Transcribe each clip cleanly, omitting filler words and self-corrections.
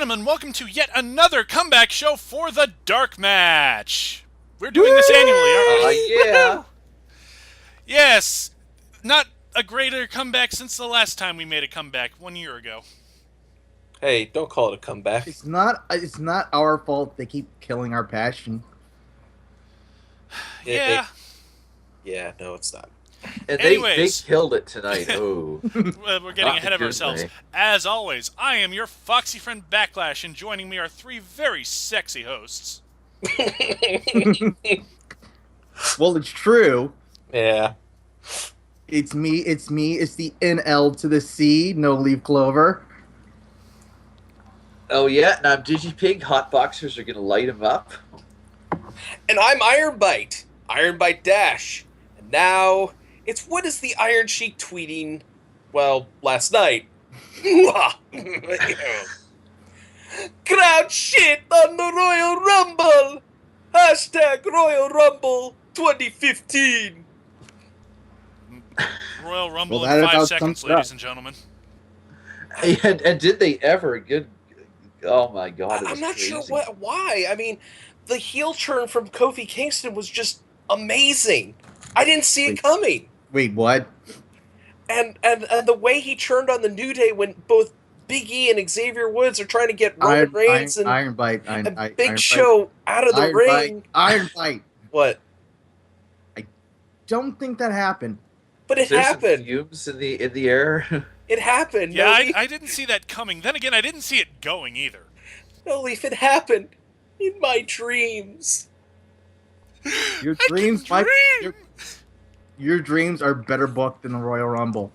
gentlemen, welcome to yet another comeback show for the DarkMatch. We're doing this annually, aren't we? Yeah. Yes, not a greater comeback since the last time we made a comeback 1 year ago. Hey, don't call it a comeback. It's not our fault they keep killing our passion. Yeah. Yeah, no, it's not. And they Anyways. killed it tonight. Oh, We're getting ahead of ourselves. As always, I am your Foxy friend Backlash, and joining me are three very sexy hosts. Well, it's true. Yeah. It's me. It's the NL to the C. No leaf Clover. oh yeah. Now Digi-Pig hot boxers are gonna light him up. And I'm Ironbite. Ironbite Dash. And now, it's what is the Iron Sheik tweeting, well, last night? Crowd shit on the Royal Rumble! Hashtag Royal Rumble 2015. Royal Rumble Well, that in about 5 seconds, sums it up. ladies and gentlemen. And did they ever? Good. Oh my God! I'm not sure why. I mean, the heel turn from Kofi Kingston was just amazing. I didn't see it coming. Wait, what? And the way he turned on the New Day when both Big E and Xavier Woods are trying to get Roman Reigns and Ironbite. Big Show out of the ring. Ironbite. What? Don't think that happened. But it There's some happened. fumes in the air. It happened. Yeah, No, Leaf, I didn't see that coming. Then again, I didn't see it going either. no, Leaf, it happened in my dreams. Your I dreams, can dream! your dreams are better booked than the Royal Rumble.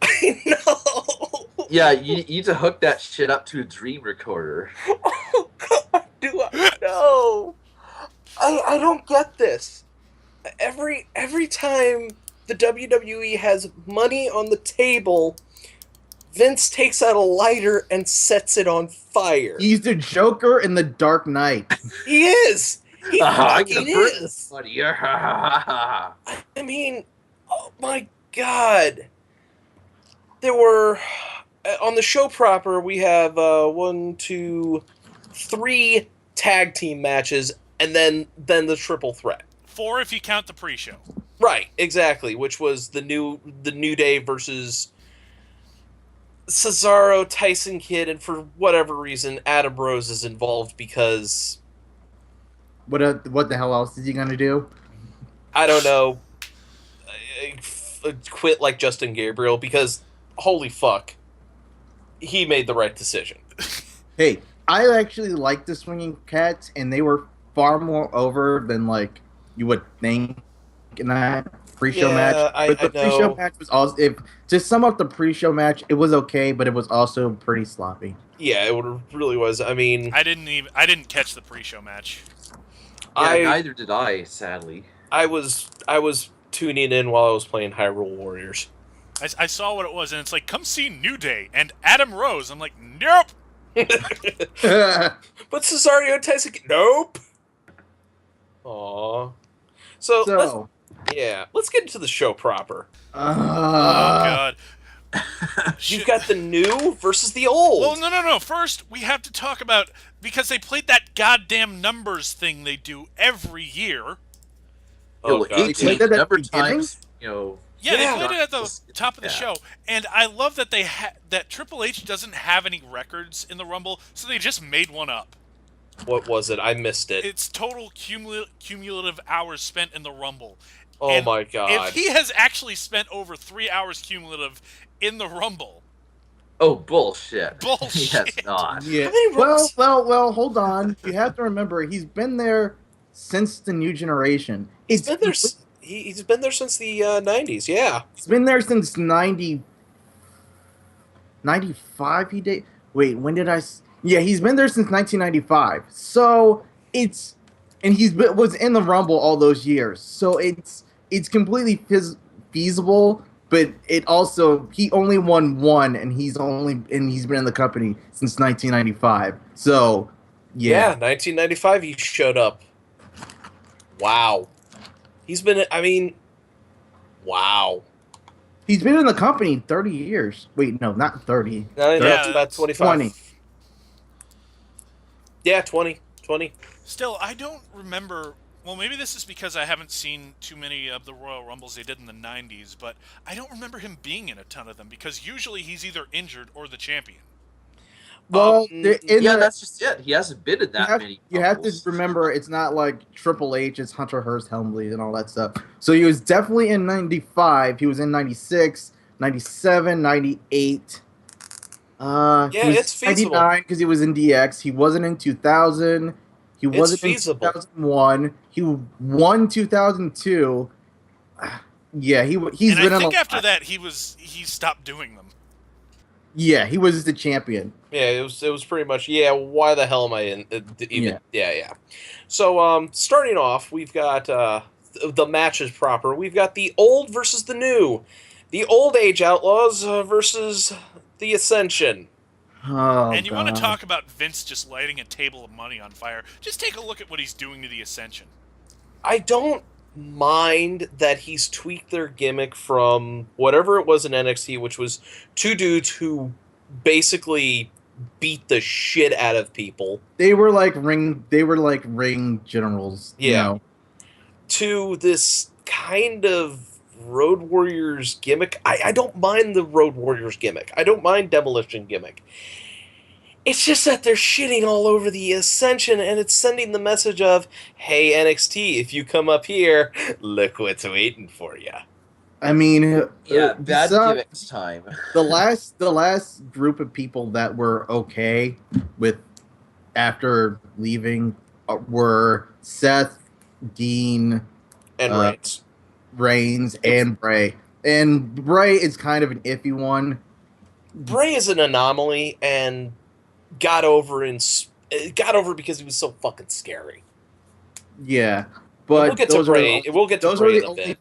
I know. Yeah, you need to hook that shit up to a dream recorder. Oh God, do I know? I don't get this. Every time the WWE has money on the table, Vince takes out a lighter and sets it on fire. He's the Joker in the Dark Knight. He is. He I fucking can burn is. this money. I mean, oh my God. There were on the show proper. We have 1, 2, 3 tag team matches, and then the triple threat. 4 if you count the pre-show. Right, exactly. Which was the New Day versus Cesaro, Tyson Kidd, and for whatever reason, Adam Rose is involved because What the hell else is he gonna do? I don't know. Quit like Justin Gabriel because holy fuck, he made the right decision. Hey, I actually like the Swinging Cats, and they were far more over than like you would think in that pre-show Yeah, match. But the I know. pre-show match was also, if to sum up the pre-show match, it was okay, but it was also pretty sloppy. Yeah, it really was. I mean, I didn't catch the pre-show match. Neither did I, sadly. I was tuning in while I was playing Hyrule Warriors. I saw what it was, and it's like, come see New Day and Adam Rose. I'm like, nope. But Cesaro Tyson, nope. Aww. So let's get into the show proper. Oh God. You've got the new versus the old. Well, no. First, we have to talk about, because they played that goddamn numbers thing they do every year. Oh, Well, God. 18 played that at number the beginning? times, Yeah, Yeah. they played it at the top of the Yeah. show, and I love that that Triple H doesn't have any records in the Rumble, so they just made one up. What was it? I missed it. It's total cumulative hours spent in the Rumble. Oh And my God. If he has actually spent over 3 hours cumulative in the Rumble, Oh, bullshit. Bullshit. He has not. Yeah. How many Rumbles- Well. Hold on. You have to remember, he's been there since the New Generation. he's been there. He's been there since the 90s. Yeah. It's been there since 95. He did. Wait, when did I? Yeah, he's been there since 1995. So was in the Rumble all those years. So it's completely feasible. But it also, he only won one, and he's been in the company since 1995. So Yeah, 1995 he showed up. Wow. He's been, I mean, wow. He's been in the company 30 years. Wait, no, not 30. No, Yeah, that's about 25. 20. Yeah, 20. Still, I don't remember. Well, maybe this is because I haven't seen too many of the Royal Rumbles they did in the 90s, but I don't remember him being in a ton of them because usually he's either injured or the champion. Well, that's just it. He hasn't been in that many. You have to remember, it's not like Triple H, it's Hunter Hearst Helmsley and all that stuff. So he was definitely in 95. He was in 96, 97, 98. Yeah, it's feasible. 99 because he was in DX. He wasn't in 2000. He wasn't in 2001. He won 2002. Yeah, he's and been. I think after that he stopped doing them. Yeah, he was the champion. Yeah, it was pretty much. Yeah, why the hell am I in? Even yeah. So starting off, we've got the matches proper. We've got the old versus the new, the old age outlaws versus the Ascension. Oh, and you want to talk about Vince just lighting a table of money on fire? Just take a look at what he's doing to the Ascension. I don't mind that he's tweaked their gimmick from whatever it was in NXT, which was two dudes who basically beat the shit out of people. They were like ring generals. Yeah. You know? To this kind of Road Warriors gimmick. I don't mind the Road Warriors gimmick. I don't mind Demolition gimmick. It's just that they're shitting all over the Ascension, and it's sending the message of, hey, NXT, if you come up here, look what's waiting for you. I mean, bad gimmicks time. the last group of people that were okay with after leaving were Seth, Dean, and Reigns, and Bray. And Bray is kind of an iffy one. Bray is an anomaly, and got over because he was so fucking scary. Yeah, but we'll get to Bray. We'll get to Bray in a bit.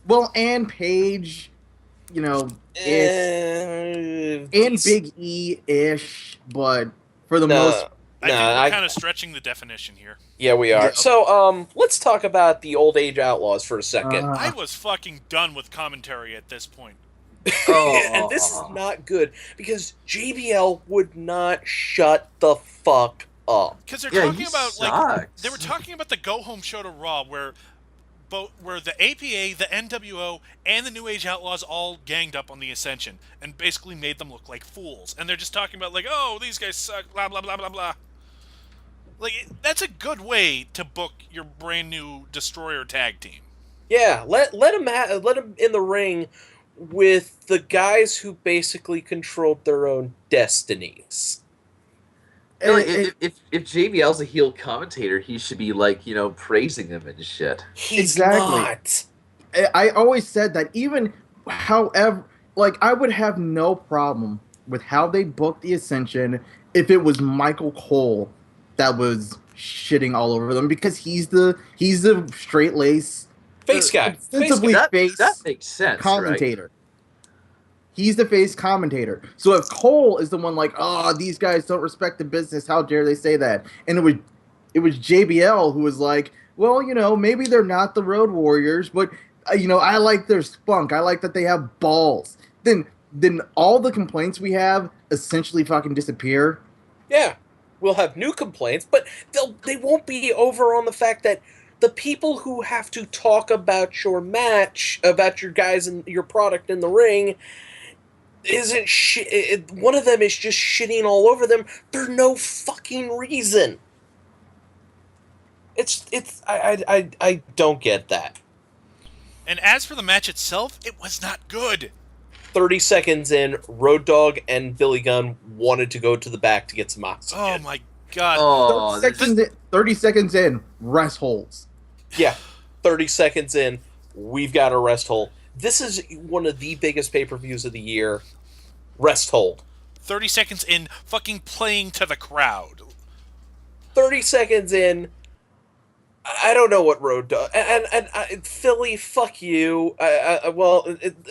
Well, and Paige, you know, and Big E-ish, but for the most... I think we're kind of stretching the definition here. Yeah, we are. Yeah. So, let's talk about the Old Age Outlaws for a second. I was fucking done with commentary at this point. And this is not good, because JBL would not shut the fuck up. Because they're talking about, like, they were talking about the go-home show to Raw, where the APA, the NWO, and the New Age Outlaws all ganged up on the Ascension and basically made them look like fools. And they're just talking about, like, oh, these guys suck, blah, blah, blah, blah, blah. Like, that's a good way to book your brand new Destroyer tag team. Yeah, let them in the ring with the guys who basically controlled their own destinies. If JBL's a heel commentator, he should be, like, you know, praising him and shit. He's not. I always said that however, like, I would have no problem with how they booked the Ascension if it was Michael Cole that was shitting all over them, because he's the straight lace face guy. That makes sense. Commentator. Right? He's the face commentator. So if Cole is the one like, oh, these guys don't respect the business, how dare they say that? And it was JBL who was like, well, you know, maybe they're not the Road Warriors, but you know, I like their spunk. I like that they have balls. Then all the complaints we have essentially fucking disappear. Yeah, we'll have new complaints, but they won't be over on the fact that the people who have to talk about your match, about your guys and your product in the ring, isn't shit. One of them is just shitting all over them for no fucking reason. I don't get that. And as for the match itself, it was not good. 30 seconds in, Road Dogg and Billy Gunn wanted to go to the back to get some oxygen. Oh my god. Oh, 30 seconds in, rest holds. Yeah, 30 seconds in, we've got a rest hold. This is one of the biggest pay-per-views of the year. Rest hold. 30 seconds in, fucking playing to the crowd. 30 seconds in, I don't know what Road Dogg... And Philly, fuck you.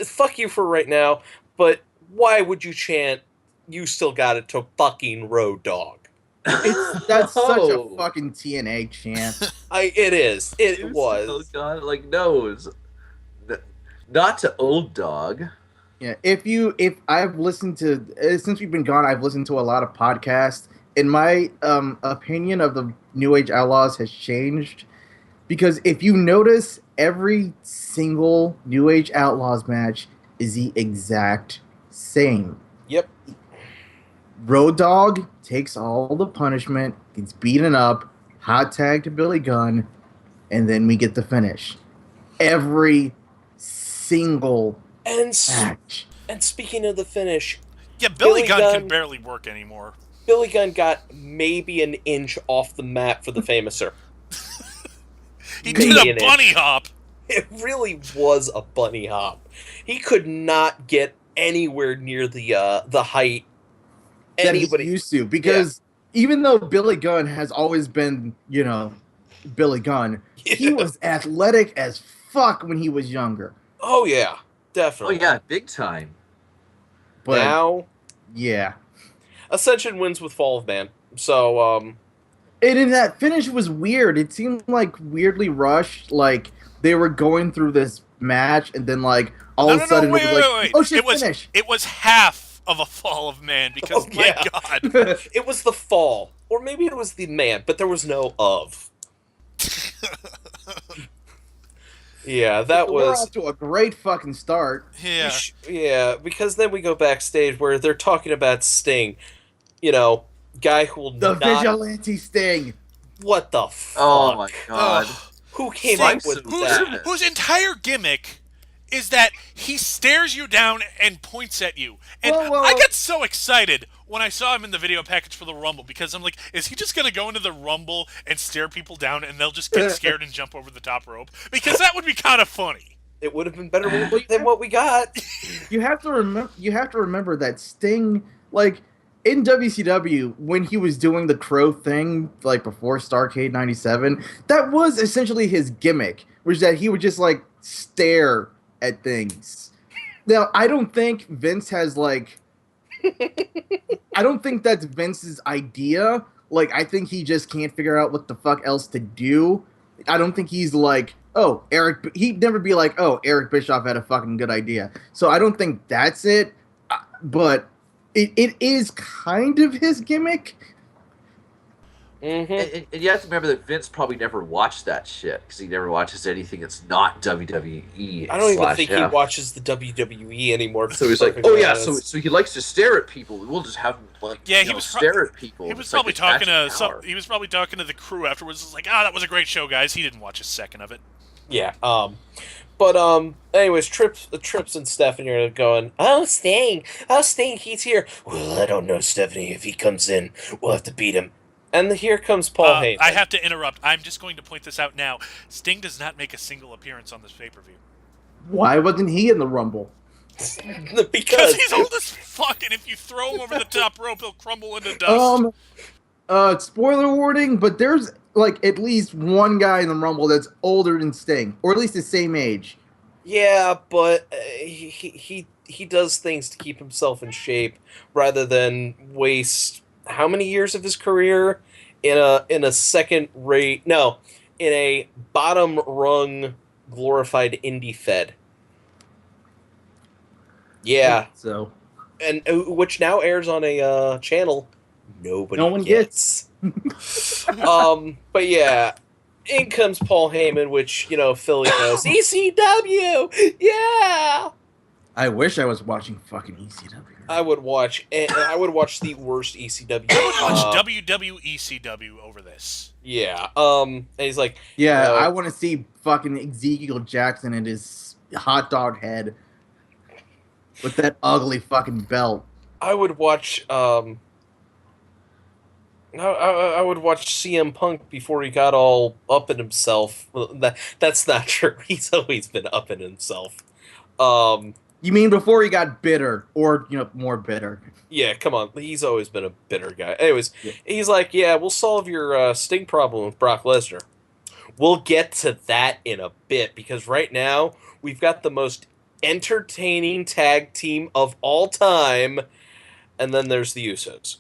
Fuck you for right now, but why would you chant, you still got it to fucking Road Dogg? That's such a fucking TNA chant. It is. It was. Oh god, like, no. Not to Old Dog. Yeah, if I've listened to, since we've been gone, I've listened to a lot of podcasts, in my opinion of the New Age Outlaws has changed. Because if you notice, every single New Age Outlaws match is the exact same. Yep. Road Dogg takes all the punishment, gets beaten up, hot tag to Billy Gunn, and then we get the finish. Every single match. And speaking of the finish, yeah, Billy Gunn can barely work anymore. Billy Gunn got maybe an inch off the mat for the Famouser. He did a bunny hop. It really was a bunny hop. He could not get anywhere near the height anybody used to, because even though Billy Gunn has always been, Billy Gunn, he was athletic as fuck when he was younger. Oh yeah, definitely. Oh yeah, big time. But now, yeah, Ascension wins with Fall of Man. So, and in that finish was weird. It seemed like weirdly rushed. Like they were going through this match, and then like all of a sudden wait, it was like, oh shit, finish. It was half of a Fall of Man because my God, it was the fall, or maybe it was the man, but there was no of. Yeah, that was... We're off to a great fucking start. Yeah. Yeah, because then we go backstage where they're talking about Sting. Guy who will The vigilante Sting. What the fuck? Oh my God. Who came up with that? Whose entire gimmick is that he stares you down and points at you. And I got so excited when I saw him in the video package for the Rumble, because I'm like, is he just going to go into the Rumble and stare people down and they'll just get scared and jump over the top rope? Because that would be kind of funny. It would have been better than what we got. You have to remember that Sting, like, in WCW, when he was doing the crow thing, like, before Starrcade 97, that was essentially his gimmick, which is that he would just, like, stare at things. Now, I don't think Vince has, like... I don't think that's Vince's idea. Like, I think he just can't figure out what the fuck else to do. I don't think he's like, oh, Eric... He'd never be like, oh, Eric Bischoff had a fucking good idea. So I don't think that's it. But it is kind of his gimmick. Mm-hmm. And you have to remember that Vince probably never watched that shit, because he never watches anything that's not WWE. I don't even think he watches the WWE anymore. So he's like, oh yeah, so he likes to stare at people. We'll just have him stare at people. He was probably talking to he was probably talking to the crew afterwards. It's like, that was a great show, guys. He didn't watch a second of it. Yeah. But anyways, Trips and Stephanie are going, oh Sting, he's here. Well, I don't know, Stephanie. If he comes in, we'll have to beat him. And here comes Paul Heyman. I have to interrupt. I'm just going to point this out now. Sting does not make a single appearance on this pay-per-view. Why wasn't he in the Rumble? Because he's old as fuck, and if you throw him over the top rope, he'll crumble into dust. Spoiler warning, but there's like at least one guy in the Rumble that's older than Sting, or at least the same age. Yeah, but he does things to keep himself in shape rather than waste how many years of his career in a bottom rung glorified indie fed. Yeah. So, and which now airs on a channel no one gets. But yeah, in comes Paul Heyman, which Philly knows. ECW, yeah. I wish I was watching fucking ECW. I would watch the worst ECW. I would watch WWECW over this. Yeah. And he's like, I want to see fucking Ezekiel Jackson and his hot dog head with that ugly fucking belt. I would watch. I would watch CM Punk before he got all up in himself. That's not true. He's always been up in himself. You mean before he got bitter, or more bitter? Yeah, come on. He's always been a bitter guy. Anyways, He's like, yeah, we'll solve your Sting problem with Brock Lesnar. We'll get to that in a bit, because right now we've got the most entertaining tag team of all time, and then there's the Usos.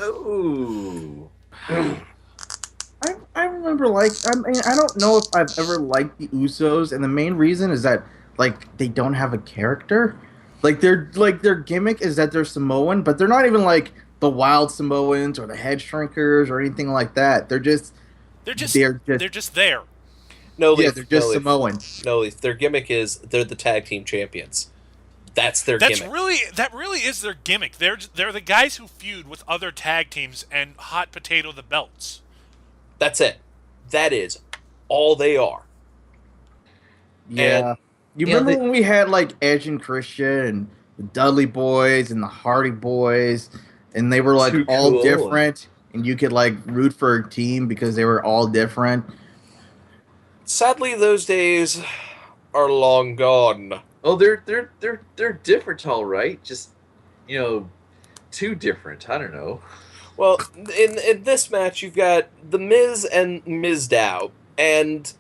Oh. I remember I don't know if I've ever liked the Usos, and the main reason is that they don't have a character. Their gimmick is that they're Samoan, but they're not even the Wild Samoans or the Head Shrinkers or anything like that. They're just They're just they're just they're just there. No, yeah, Leaf. they're No, just Leaf. Samoans. No, Leaf. Their gimmick is they're the tag team champions. That's their That gimmick. really is their gimmick. They're the guys who feud with other tag teams and hot potato the belts. That's it. That is all they are. Yeah. You remember when we had like Edge and Christian and the Dudley Boys and the Hardy Boys, and they were like Too all cool. different, and you could like root for a team because they were all different. Sadly, those days are long gone. Oh, they're different, all right. Just too different. I don't know. Well, in this match, you've got The Miz and Mizdow, and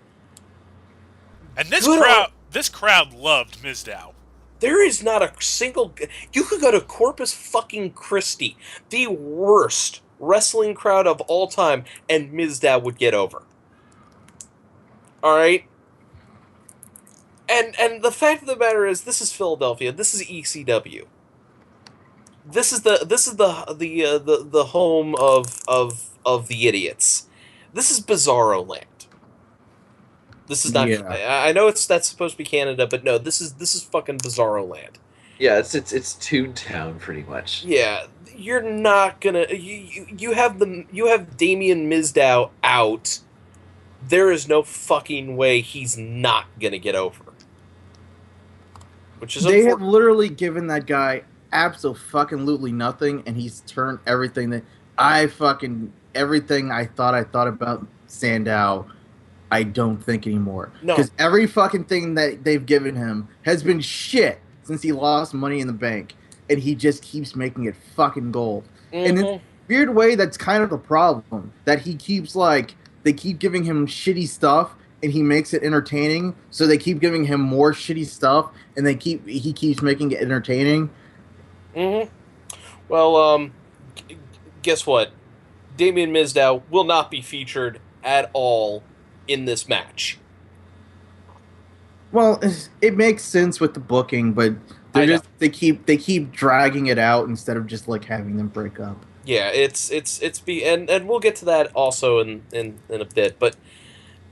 this crowd loved Mizdow. there is not a single. You could go to Corpus fucking Christi, the worst wrestling crowd of all time, and Mizdow would get over. All right. And the fact of the matter is, this is Philadelphia. This is ECW. This is the home of the idiots. This is Bizarro Land. This is not. Yeah. I know that's supposed to be Canada, but no. This is fucking Bizarro Land. Yeah, it's Toontown pretty much. Yeah, you're not gonna. You have Damien Mizdow out. There is no fucking way he's not gonna get over. Which is They have literally given that guy absolutely nothing, and he's turned everything everything I thought about Sandow. I don't think anymore. No. Because every fucking thing that they've given him has been shit since he lost Money in the Bank, and he just keeps making it fucking gold. Mm-hmm. And in a weird way, that's kind of the problem, that he keeps they keep giving him shitty stuff, and he makes it entertaining. So they keep giving him more shitty stuff, and he keeps making it entertaining. Mm-hmm. Well, guess what? Damien Mizdow will not be featured at all in this match. Well, it makes sense with the booking, but they keep dragging it out instead of just like having them break up. Yeah, and we'll get to that also in a bit, but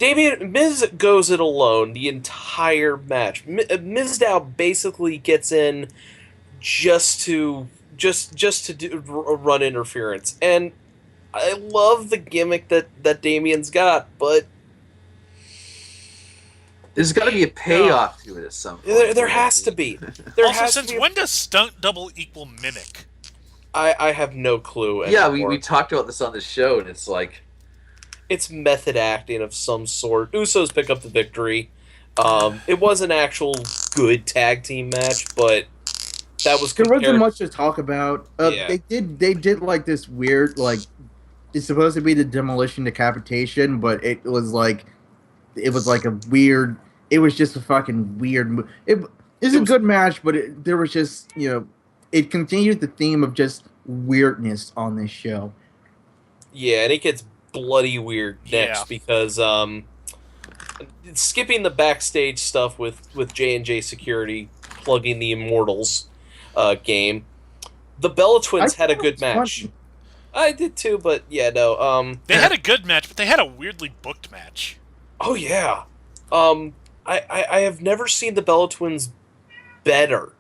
Miz goes it alone the entire match. Mizdow basically gets in just to run interference, and I love the gimmick that Damien's got, but there's got to be a payoff to it at some point. There has to be. When does stunt double equal mimic? I have no clue anymore. Yeah, we talked about this on the show, and it's like it's method acting of some sort. Usos pick up the victory. It was an actual good tag team match, but that was there wasn't much to talk about. Yeah. They did like this weird it's supposed to be the demolition decapitation, but it was like a weird. It was just a fucking weird move. It was a good match, but there was just it continued the theme of just weirdness on this show. Yeah, and it gets bloody weird next because skipping the backstage stuff with J&J Security plugging the Immortals game, the Bella Twins had a good match. Funny. I did too, but yeah, no. They had a good match, but they had a weirdly booked match. Oh yeah, I have never seen the Bella Twins better.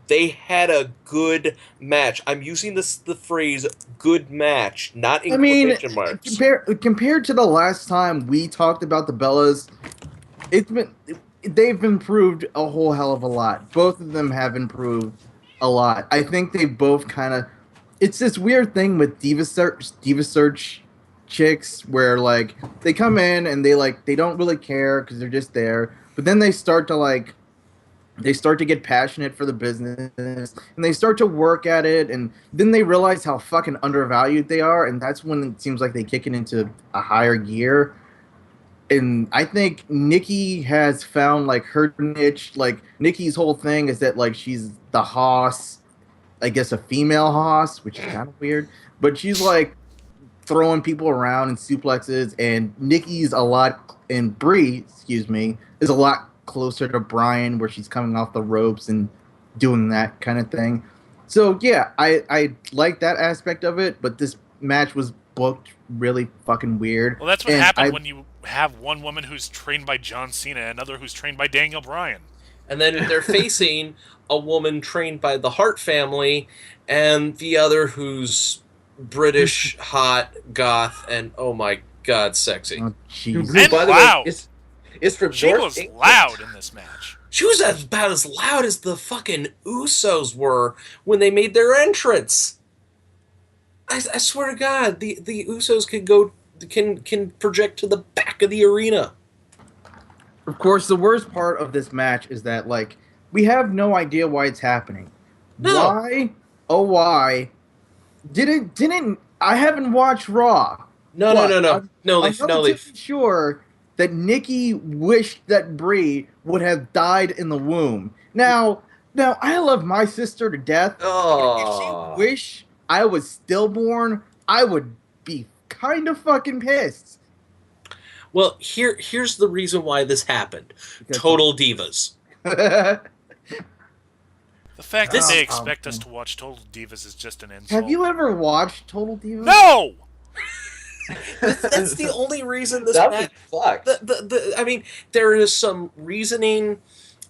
They had a good match. I'm using the phrase "good match," not in quotation marks. Compared to the last time we talked about the Bellas, they've improved a whole hell of a lot. Both of them have improved a lot. I think they both kind of. It's this weird thing with Diva Search chicks where they come in and they don't really care because they're just there, but then they start to get passionate for the business, and they start to work at it, and then they realize how fucking undervalued they are, and that's when it seems like they kick it into a higher gear. And I think Nikki has found her niche. Nikki's whole thing is that she's the Hoss, I guess a female Hoss, which is kind of weird, but she's throwing people around in suplexes, and Nikki's Brie, is a lot closer to Brian, where she's coming off the ropes and doing that kind of thing. So yeah, I like that aspect of it, but this match was booked really fucking weird. Well, that's what happened when you have one woman who's trained by John Cena and another who's trained by Daniel Bryan. And then they're facing a woman trained by the Hart family and the other who's British, hot, goth, and oh my god, sexy. Oh, Jesus. And By the loud. way, is from She North was England. loud in this match. She was about as loud as the fucking Usos were when they made their entrance. I swear to God, the Usos can project to the back of the arena. Of course, the worst part of this match is that, like, we have no idea why it's happening. No. Why? Oh, why? Didn't I haven't watched Raw. No, What? no, I'm Leaf, no, Leaf. relatively sure that Nikki wished that Brie would have died in the womb. Now, I love my sister to death. Oh. If she wished I was stillborn, I would be kind of fucking pissed. Well, here's the reason why this happened. Because- Total Divas. The fact that they Oh, expect us man. to watch Total Divas is just an insult. Have you ever watched Total Divas? No! That's the only reason this That match. was fucked. I mean, there is some reasoning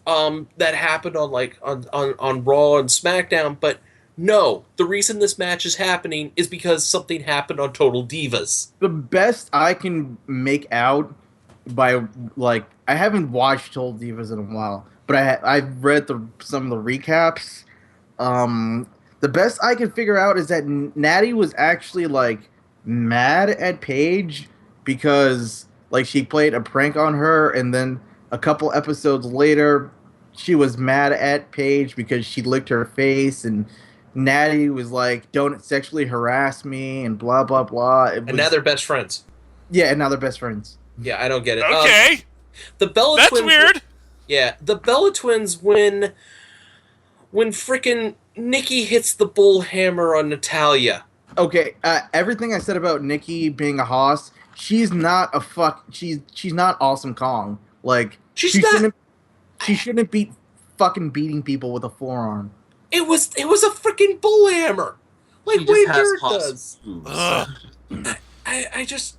that happened on on Raw and SmackDown, but no, the reason this match is happening is because something happened on Total Divas. The best I can make out by, like, I haven't watched Total Divas in a while, but I've read some of the recaps. The best I can figure out is that Natty was actually, like, mad at Paige because, like, she played a prank on her, and then a couple episodes later she was mad at Paige because she licked her face, and Natty was like, don't sexually harass me, and blah blah blah. And now they're best friends. Yeah, and now they're best friends. Yeah, I don't get it. Okay, The Bella that's Twins. weird. Yeah, the Bella Twins when frickin' Nikki hits the bull hammer on Natalia. Okay, everything I said about Nikki being a hoss, she's not she's not Awesome Kong. Like, She's she not. shouldn't be fucking beating people with a forearm. It was a freaking bull hammer, like She Wade just has Barrett hot does. moves. Ugh. I just.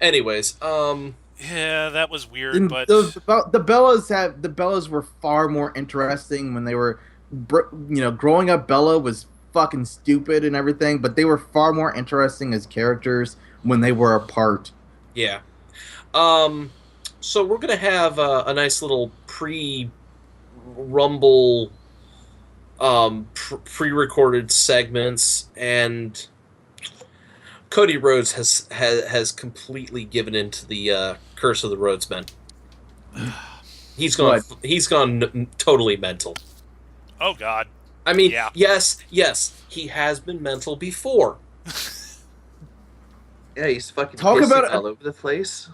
Anyways, Yeah, that was weird, And but the Bellas were far more interesting when they were, growing up. Bella was fucking stupid and everything, but they were far more interesting as characters when they were apart. yeah. So we're gonna have a nice little pre-Rumble, pre-recorded segments, and Cody Rhodes has completely given into the curse of the Rhodesmen. He's gone totally mental. oh god, I mean, Yeah. yes, he has been mental before. Yeah, he's fucking Talk pissing about- all over the place.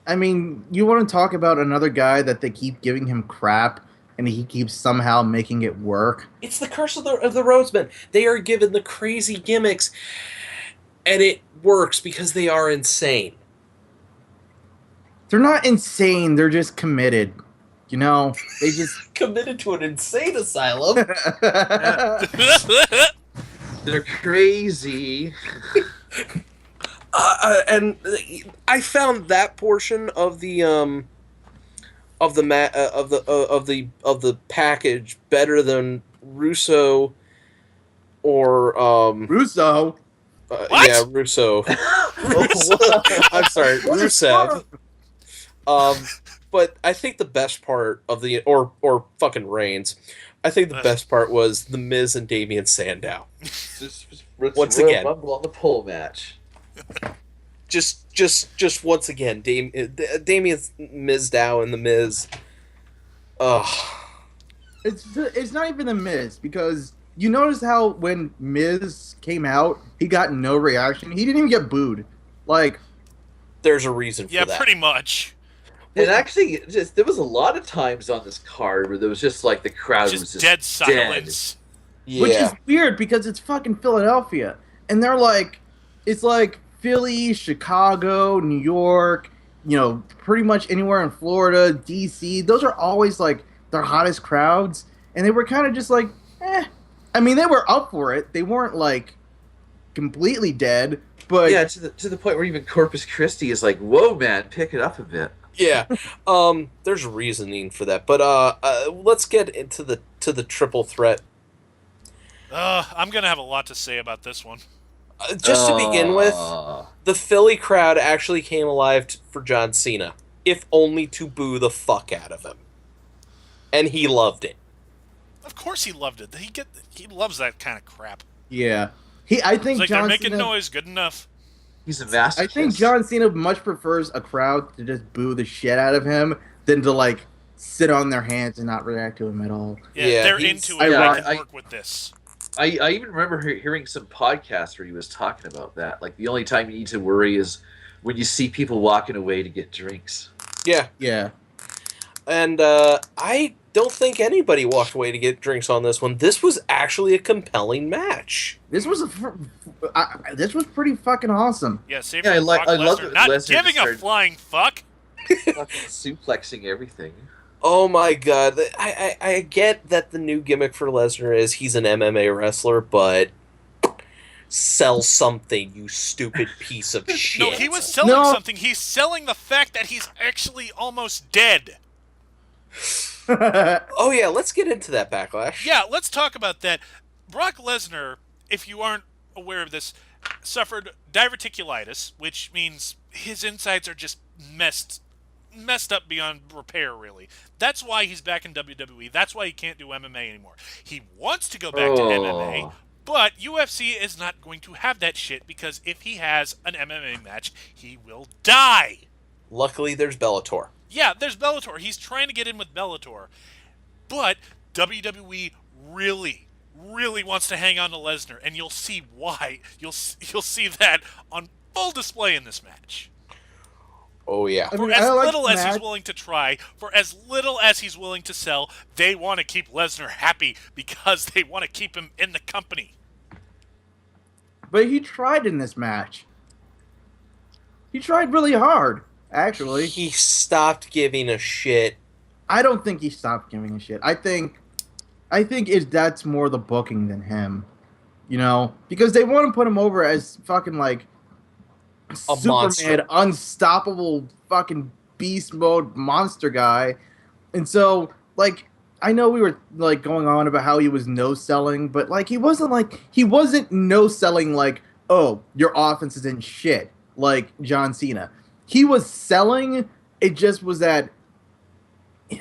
I mean, you want to talk about another guy that they keep giving him crap, and he keeps somehow making it work. It's the curse of the Rhodesmen. They are given the crazy gimmicks, and it works because they are insane. They're not insane. They're just committed. You know, they just. Committed to an insane asylum. They're crazy. And I found that portion of the package better than Russo or Russo. What? yeah, Russo. I'm sorry, Rusev. But I think the best part of the or fucking Reigns. I think the best part was the Miz and Damian Sandow. Once Royal again. Rumble on the pole match. Just once again, Damian's Mizdow and the Miz. Ugh. It's not even the Miz, because you notice how when Miz came out, he got no reaction. He didn't even get booed. Like, There's a reason for yeah, that. pretty much. And actually, just there was a lot of times on this card where there was just like the crowd was Just just dead silence. Yeah. which is weird because it's fucking Philadelphia, and they're like, it's like Philly, Chicago, New York, pretty much anywhere in Florida, DC. Those are always like their hottest crowds, and they were kind of just like, eh. I mean, they were up for it. They weren't like completely dead, but yeah, to the point where even Corpus Christi is like, whoa, man, pick it up a bit. Yeah, there's reasoning for that, but let's get into the triple threat. I'm gonna have a lot to say about this one. Just to begin with, the Philly crowd actually came alive for John Cena, if only to boo the fuck out of him, and he loved it. Of course, he loved it. He loves that kind of crap. yeah, I think It's like John they're making Cena, noise, good enough. He's a masochist. I think John Cena much prefers a crowd to just boo the shit out of him than to like sit on their hands and not react to him at all. Yeah, they're into it. I can work with this. I even remember hearing some podcasts where he was talking about that. Like, the only time you need to worry is when you see people walking away to get drinks. Yeah. Yeah. And I don't think anybody walked away to get drinks on this one. This was actually a compelling match. This was this was pretty fucking awesome. Yeah, save Yeah, for Brock I love Lesnar. that Not Lesnar giving a started- flying fuck. Fucking suplexing everything. Oh my god. I get that the new gimmick for Lesnar is he's an MMA wrestler, but sell something, you stupid piece of shit. No, he was selling something. He's selling the fact that he's actually almost dead. Oh yeah, let's get into that Backlash. Yeah, let's talk about that. Brock Lesnar, if you aren't aware of this, suffered diverticulitis, which means his insides are just messed up beyond repair, really. That's why he's back in WWE. That's why he can't do MMA anymore. He wants to go back to MMA, but UFC is not going to have that shit because if he has an MMA match, he will die. Luckily, there's Bellator. Yeah, there's Bellator. He's trying to get in with Bellator. But WWE really wants to hang on to Lesnar, and you'll see why. You'll see that on full display in this match. Oh yeah. For as little as he's willing to try, for as little as he's willing to sell, they want to keep Lesnar happy because they want to keep him in the company. But he tried in this match. He tried really hard, actually. He stopped giving a shit. I don't think he stopped giving a shit. I think that's more the booking than him. You know? Because they want to put him over as fucking like A Superman, monster. unstoppable fucking beast mode monster guy. And so, like, I know we were like going on about how he was no selling, but like he wasn't no selling like, oh, your offense is in shit, like John Cena. He was selling, it just was that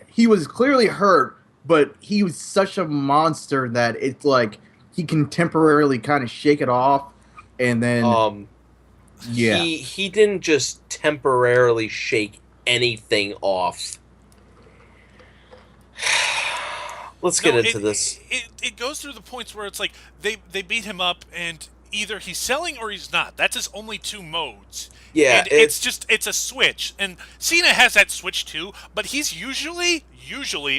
he was clearly hurt, but he was such a monster that it's like he can temporarily kind of shake it off and then yeah. He didn't just temporarily shake anything off. Let's get into this. It goes through the points where it's like they beat him up and either he's selling or he's not. That's his only two modes. Yeah, and it's a switch. And Cena has that switch too, but he's usually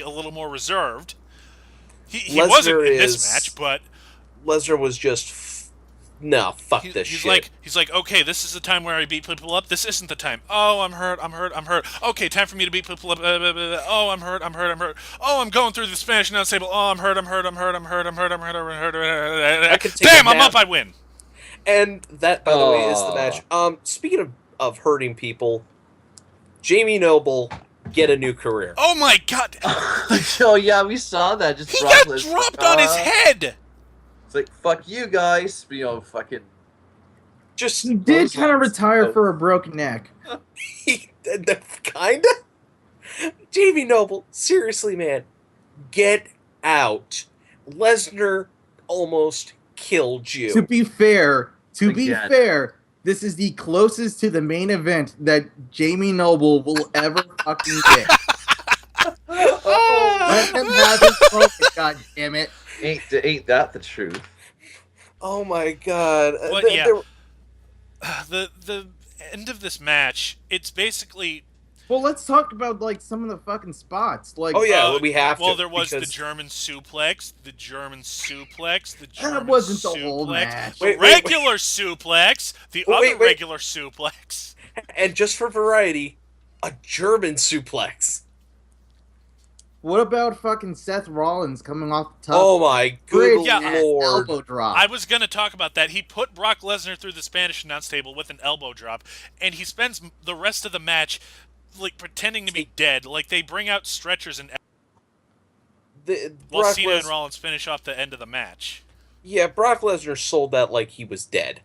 a little more reserved. He wasn't in this match, but Lesnar was just fuck this shit. He's like, okay, this is the time where I beat people up. This isn't the time. Oh, I'm hurt. Okay, time for me to beat people up. Oh, I'm hurt. Oh, I'm going through the Spanish announce table. Oh, I'm hurt. Damn, I'm up. I win. And that, by the way, is the match. Speaking of hurting people, Jamie Noble get a new career. Oh my god! Oh yeah, we saw that. Just he got dropped on his head. It's like, fuck you guys, you know, fucking. Just he did kind of retire for a broken neck. Kinda. Jamie Noble, seriously, man, get out. Lesnar almost killed you. To be fair, this is the closest to the main event that Jamie Noble will ever fucking get. Let him have his moment, god damn it. Ain't that the truth? Oh my god. Well, the end of this match, it's basically... Well, let's talk about like some of the fucking spots. Like, oh yeah, we have to. Well, there was the German suplex, the that wasn't the whole match. The regular suplex, the other regular suplex. And just for variety, a German suplex. What about fucking Seth Rollins coming off the top? Oh my good lord! Elbow drop. I was gonna talk about that. He put Brock Lesnar through the Spanish announce table with an elbow drop, and he spends the rest of the match like pretending to be dead. Like they bring out stretchers and while Cena and Rollins finish off the end of the match. Yeah, Brock Lesnar sold that like he was dead,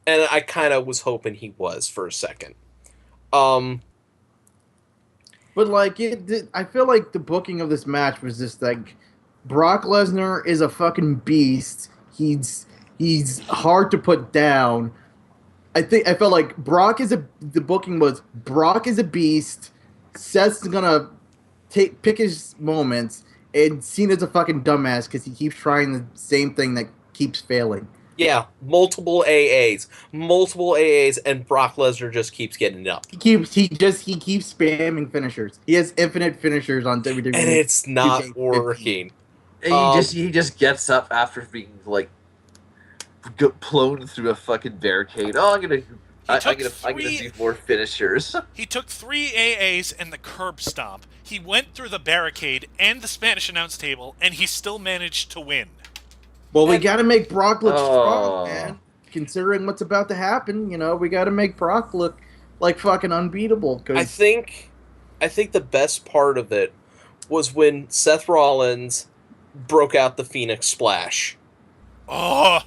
and I kind of was hoping he was for a second. But like, I feel like the booking of this match was just like, Brock Lesnar is a fucking beast. He's hard to put down. I felt like the booking was Brock is a beast. Seth's gonna pick his moments, and Cena's a fucking dumbass because he keeps trying the same thing that keeps failing. Yeah, multiple AAs, and Brock Lesnar just keeps getting it up. He keeps spamming finishers. He has infinite finishers on WWE, and it's not working. And he just gets up after being like blown through a fucking barricade. Oh, I'm gonna do more finishers. He took 3 AAs and the curb stomp. He went through the barricade and the Spanish announce table, and he still managed to win. Well, we got to make Brock look strong, man. Considering what's about to happen, we got to make Brock look like fucking unbeatable. Cause I think the best part of it was when Seth Rollins broke out the Phoenix Splash. Oh,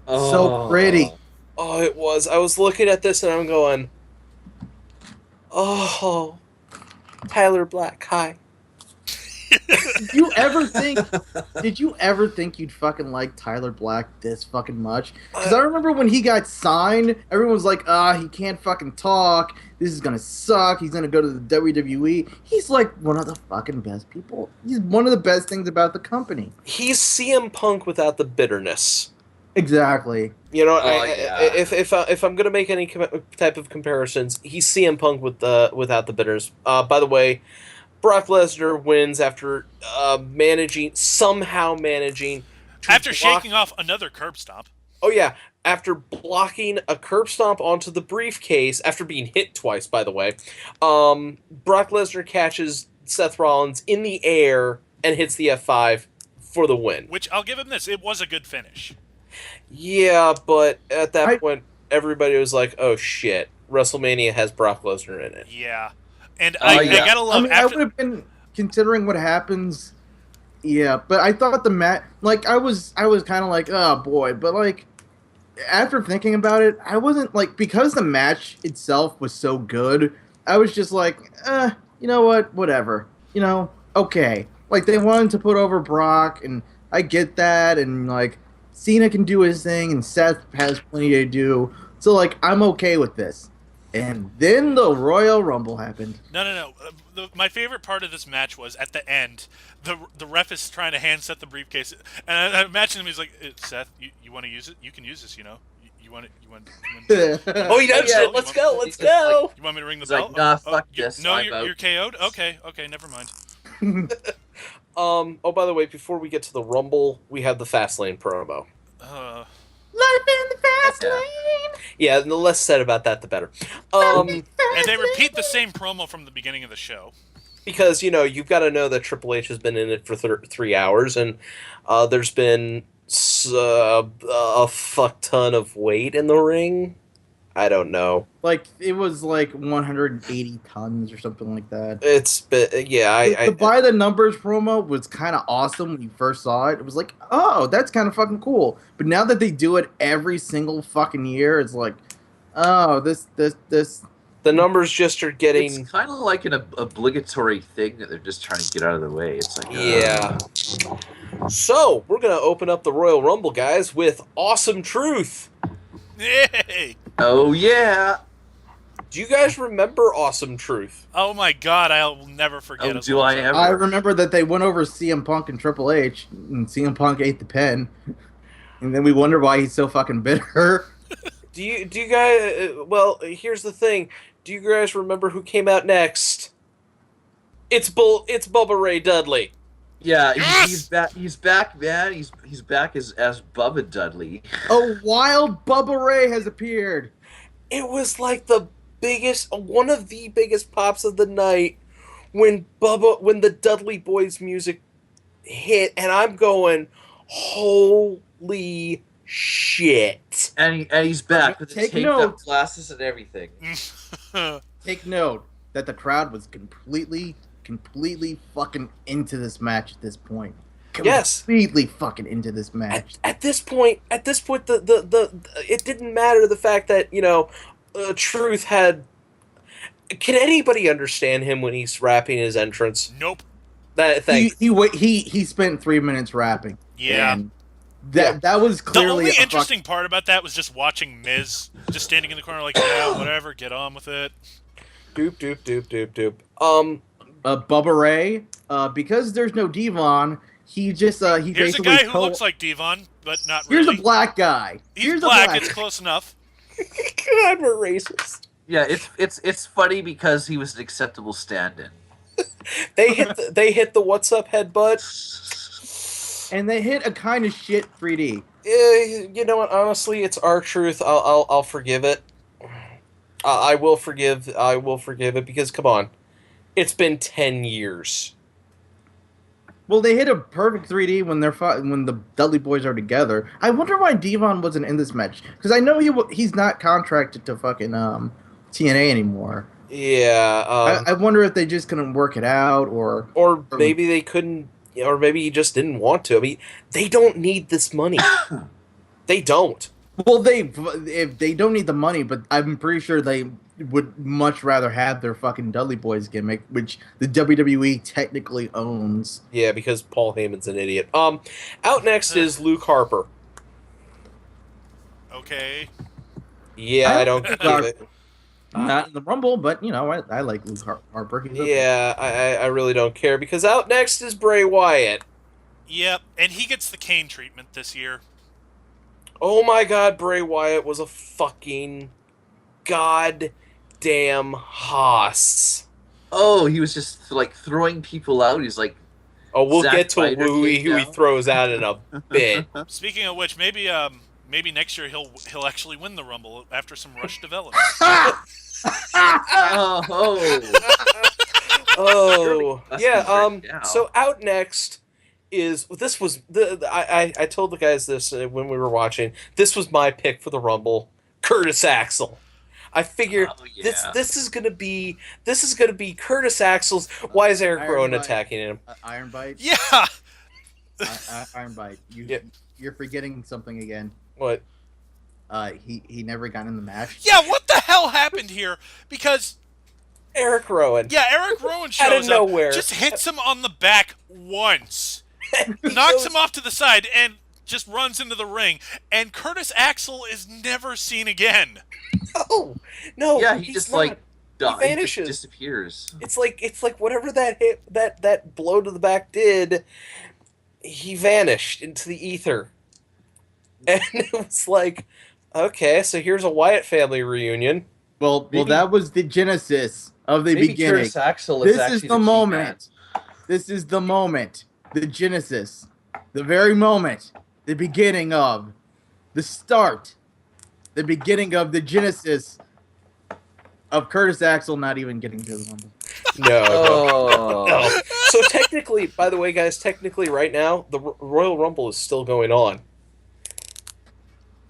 so pretty. Oh, it was. I was looking at this and I'm going, oh, Tyler Black, hi. Did you ever think you'd fucking like Tyler Black this fucking much? Because I remember when he got signed, everyone was like, he can't fucking talk. This is gonna suck. He's gonna go to the WWE. He's like one of the fucking best people. He's one of the best things about the company. He's CM Punk without the bitterness. Exactly. If I'm gonna make any type of comparisons, he's CM Punk without the bitterness. By the way, Brock Lesnar wins after somehow managing after shaking off another curb stomp. Oh yeah, after blocking a curb stomp onto the briefcase after being hit twice. By the way, Brock Lesnar catches Seth Rollins in the air and hits the F5 for the win. Which I'll give him this; it was a good finish. Yeah, but at that point, everybody was like, "Oh shit, WrestleMania has Brock Lesnar in it." Yeah. And I gotta love. I would have been considering what happens. Yeah, but I thought the match, like I was kind of like, oh boy, but like after thinking about it, I wasn't like, because the match itself was so good. I was just like, you know what, whatever, okay. Like they wanted to put over Brock, and I get that, and like Cena can do his thing, and Seth has plenty to do, so like I'm okay with this. And then the Royal Rumble happened. No. My favorite part of this match was at the end, the ref is trying to hand Seth the briefcase, and I imagine him. He's like, "Seth, you want to use it? You can use this. You want it? You want oh, he does it. Let's go. Let's go. You want me to ring the bell? Like, nah, fuck this. No, you're KO'd. Okay, never mind. Oh, by the way, before we get to the Rumble, we have the Fastlane promo. Life in the fast lane. Yeah, the less said about that, the better. And they repeat the same promo from the beginning of the show. Because, you've got to know that Triple H has been in it for 3 hours, and there's been a fuck ton of weight in the ring. I don't know. Like, it was like 180 tons or something like that. The By the Numbers promo was kind of awesome when you first saw it. It was like, oh, that's kind of fucking cool. But now that they do it every single fucking year, it's like, oh, this. The numbers just are getting... It's kind of like an obligatory thing that they're just trying to get out of the way. It's like... Yeah. So, we're going to open up the Royal Rumble, guys, with Awesome Truth. Yay! Oh, yeah! Do you guys remember Awesome Truth? Oh my god, I'll never forget it. Do I ever? I remember that they went over CM Punk and Triple H, and CM Punk ate the pen. And then we wonder why he's so fucking bitter. Do you guys... well, here's the thing. Do you guys remember who came out next? It's Bubba Ray Dudley. Yeah, he's back. He's back, man. He's back as Bubba Dudley. A wild Bubba Ray has appeared. It was like one of the biggest pops of the night when the Dudley Boys music hit, and I'm going, holy shit. And he's back with the Take taped note. up glasses and everything. Take note that the crowd was completely fucking into this match at this point. Yes. Completely fucking into this match. At this point, the it didn't matter the fact that, Truth had. Can anybody understand him when he's rapping his entrance? Nope. He spent 3 minutes rapping. Yeah. And that was clearly the only interesting part about that was just watching Miz just standing in the corner like, yeah, whatever, get on with it. Doop doop doop doop doop. Bubba Ray, because there's no Devon, he just he Here's a basically guy who looks like Devon, but not really. Here's a black guy. He's black. It's close enough. God, we're racist. Yeah, it's funny because he was an acceptable stand-in. They hit the what's up headbutt, and they hit a kind of shit 3D. You know what? Honestly, it's R-Truth. I'll forgive it. I will forgive it because come on, it's been 10 years. Well, they hit a perfect 3D when when the Dudley Boys are together. I wonder why Devon wasn't in this match, because I know he's not contracted to fucking TNA anymore. Yeah. I wonder if they just couldn't work it out, or maybe they couldn't, or maybe he just didn't want to. I mean, they don't need this money. They don't. Well, they don't need the money, but I'm pretty sure they would much rather have their fucking Dudley Boys gimmick, which the WWE technically owns. Yeah, because Paul Heyman's an idiot. Out next is Luke Harper. Okay. Yeah, I don't give it. Not in the Rumble, but I like Luke Harper. Yeah, I really don't care, because out next is Bray Wyatt. Yep, and he gets the Kane treatment this year. Oh my god, Bray Wyatt was a fucking goddamn hoss. Oh, he was just like throwing people out. He's like, oh, we'll Zack get to Ryder who he throws out in a bit. Speaking of which, maybe next year he'll actually win the Rumble after some rush development. Oh yeah. So out next is I told the guys this when we were watching. This was my pick for the Rumble, Curtis Axel. I figured this is gonna be Curtis Axel's. Why is Eric Rowan attacking him? Ironbite. Yeah. Ironbite. You're forgetting something again. What? He never got in the match. Yeah. What the hell happened here? Because Eric Rowan. Yeah, Eric Rowan shows out of nowhere. Just hits him on the back once, knocks him off to the side, and just runs into the ring. And Curtis Axel is never seen again. No. Yeah, he just he vanishes. He disappears. It's like whatever that hit, that blow to the back did, he vanished into the ether. And it was like, okay, so here's a Wyatt family reunion. Well, that was the genesis of the beginning. Curtis Axel this is the moment. This is the moment. The genesis. The very moment. The beginning of. The start. The beginning of the genesis of Curtis Axel not even getting to the Rumble. No. So technically, by the way, guys, right now, the Royal Rumble is still going on.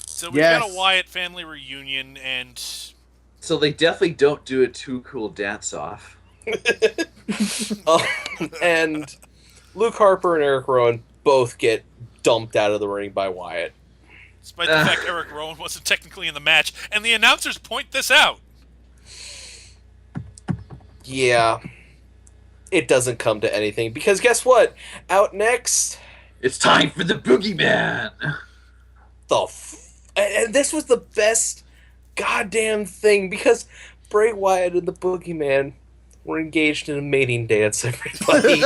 So we've got a Wyatt family reunion, and... So they definitely don't do a Too Cool dance-off. And Luke Harper and Eric Rowan both get dumped out of the ring by Wyatt. Despite the fact Eric Rowan wasn't technically in the match, and the announcers point this out. Yeah. It doesn't come to anything, because guess what? Out next... It's time for the Boogeyman! And this was the best goddamn thing, because Bray Wyatt and the Boogeyman were engaged in a mating dance, everybody.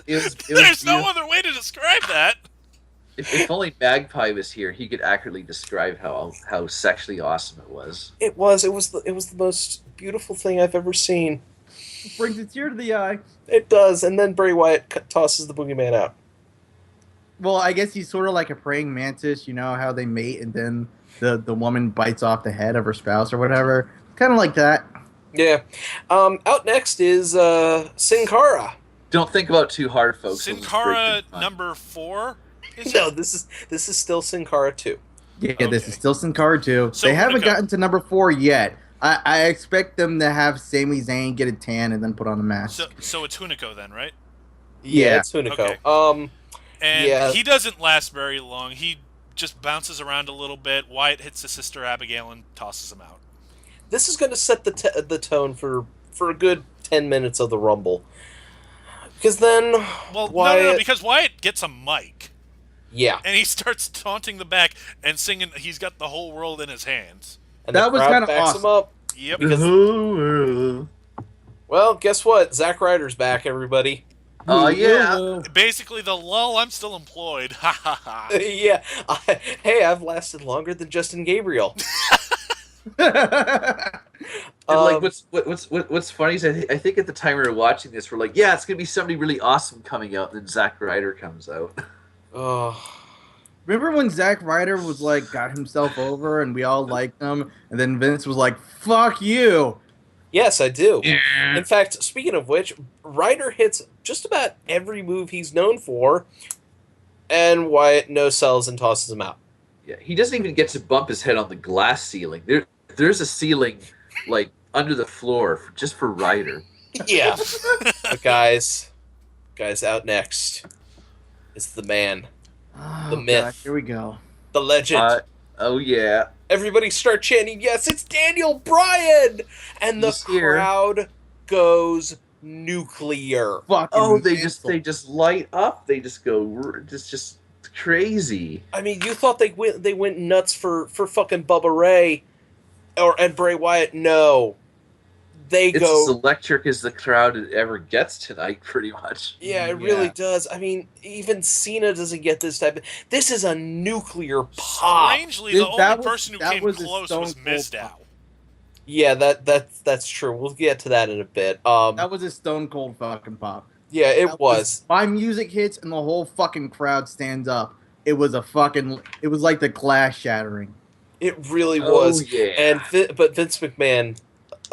There's no other way to describe that. If only Magpie was here, he could accurately describe how sexually awesome it was. It was the most beautiful thing I've ever seen. It brings a tear to the eye. It does, and then Bray Wyatt tosses the Boogeyman out. Well, I guess he's sort of like a praying mantis, how they mate, and then the woman bites off the head of her spouse or whatever. Kind of like that. Yeah. Out next is Sin Cara. Don't think about it too hard, folks. Sin Cara number 4. No, this is still Sin Cara 2. Yeah, Okay. this is still Sin Cara 2. So they haven't Hunico. gotten to number 4 yet. I expect them to have Sami Zayn get a tan and then put on a mask. So it's Hunico then, right? Yeah. It's Hunico. Okay. And yeah. he doesn't last very long. He just bounces around a little bit. Wyatt hits his sister Abigail and tosses him out. This is going to set the tone for a good 10 minutes of the Rumble. Because then Wyatt... No, because Wyatt gets a mic. Yeah. And he starts taunting the back and singing He's Got the Whole World in His Hands. And that was kind of awesome. Him up. Yep. Because, well, guess what? Zack Ryder's back, everybody. Oh, yeah. Basically, the lull, I'm still employed. Ha ha ha. Yeah. Hey, I've lasted longer than Justin Gabriel. And what's funny is I think at the time we were watching this, we're like, yeah, it's gonna be somebody really awesome coming out, and then Zack Ryder comes out. Oh, remember when Zack Ryder was like got himself over and we all liked him, and then Vince was like, "Fuck you." yes, I do. In fact, speaking of which, Ryder hits just about every move he's known for, and Wyatt no-sells and tosses him out. Yeah, he doesn't even get to bump his head on the glass ceiling. There's a ceiling like under the floor just for Ryder. Yeah. But guys, out next is the man, the myth, God, here we go. the legend. Oh yeah. Everybody start chanting, yes, it's Daniel Bryan! And the crowd goes nuclear. Fucking they just light up. They just go just crazy. I mean, you thought they went nuts for fucking Bubba Ray and Bray Wyatt. No. It's as electric as the crowd ever gets tonight, pretty much. Yeah, it really does. I mean, even Cena doesn't get this type of... This is a nuclear pop. Strangely, the only person who came close was Mizdow. Yeah, that's true. We'll get to that in a bit. That was a stone cold fucking pop. Yeah, it was. My music hits and the whole fucking crowd stands up. It was like the glass shattering. It really was. Oh, yeah. But Vince McMahon,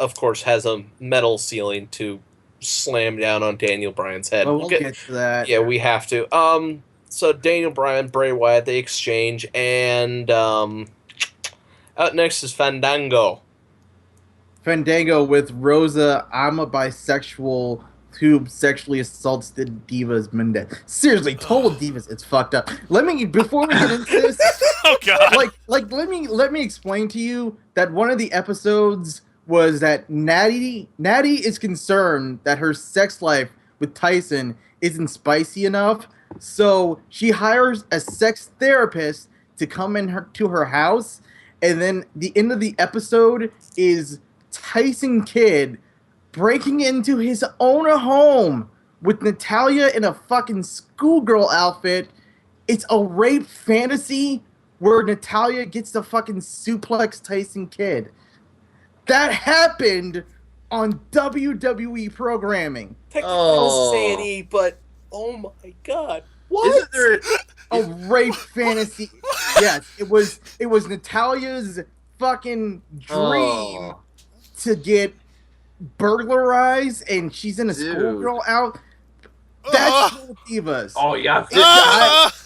of course, has a metal ceiling to slam down on Daniel Bryan's head. We'll get to that. Yeah, we have to. So Daniel Bryan, Bray Wyatt, they exchange, and out next is Fandango. Fandango with Rosa, I'm a bisexual who sexually assaults the Divas Mendez. Seriously, total Divas, it's fucked up. Before we get into this, oh god, let me explain to you that one of the episodes was that Natty is concerned that her sex life with Tyson isn't spicy enough, so she hires a sex therapist to come to her house, and then the end of the episode is Tyson Kidd breaking into his own home with Natalya in a fucking schoolgirl outfit. It's a rape fantasy where Natalya gets to fucking suplex Tyson Kidd. That happened on WWE programming. Technically, but oh my god, what? Isn't there a rape fantasy? Yes, it was Natalya's fucking dream to get burglarized, and she's in a schoolgirl out. That's Total Divas. Oh yeah.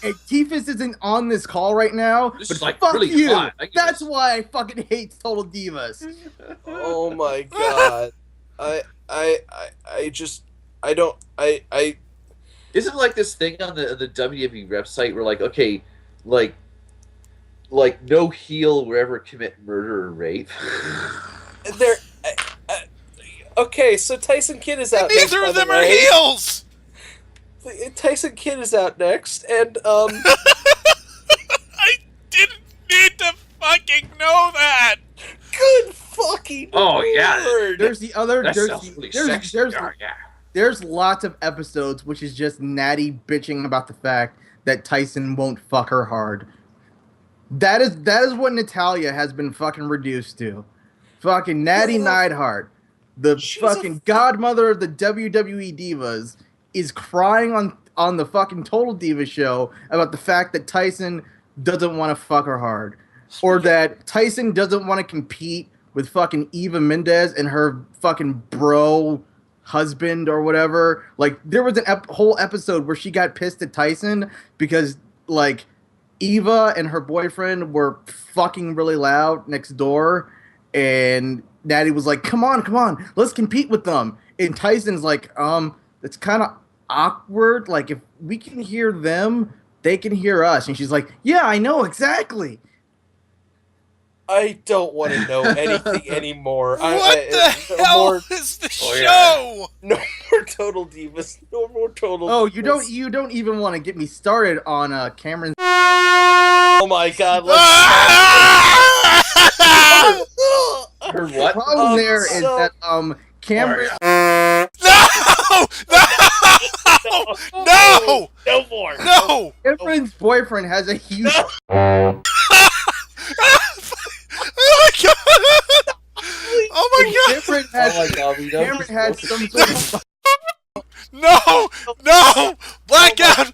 And Keefus isn't on this call right now, This but is, like, fuck really you. fun. That's why I fucking hate Total Divas. Oh my god. Isn't like this thing on the WWE website where like, okay, like no heel will ever commit murder or rape. Okay, so Tyson Kidd is out next. Neither of them are heels. Tyson Kidd is out next, and I didn't need to fucking know that. Good fucking yeah. word. There's the other. Yeah. There's lots of episodes which is just Natty bitching about the fact that Tyson won't fuck her hard. That is what Natalya has been fucking reduced to. Fucking Natty Neidhart, the fucking godmother of the WWE Divas, is crying on the fucking Total Diva show about the fact that Tyson doesn't want to fuck her hard. Or that Tyson doesn't want to compete with fucking Eva Mendes and her fucking bro husband or whatever. Like, there was a whole episode where she got pissed at Tyson because, like, Eva and her boyfriend were fucking really loud next door, and Natty was like, come on, let's compete with them. And Tyson's like, it's kind of awkward. Like, if we can hear them, they can hear us. And she's like, yeah, I know, exactly. I don't want to know anything anymore. What the hell is the show? No more Total Divas. No more Total Divas. Oh, you don't even want to get me started on Cameron. Oh my God! Her what? The problem there is that Cameron. No more. No. Cameron's boyfriend has a huge. Oh my god! Cameron had some sort of. No! Blackout!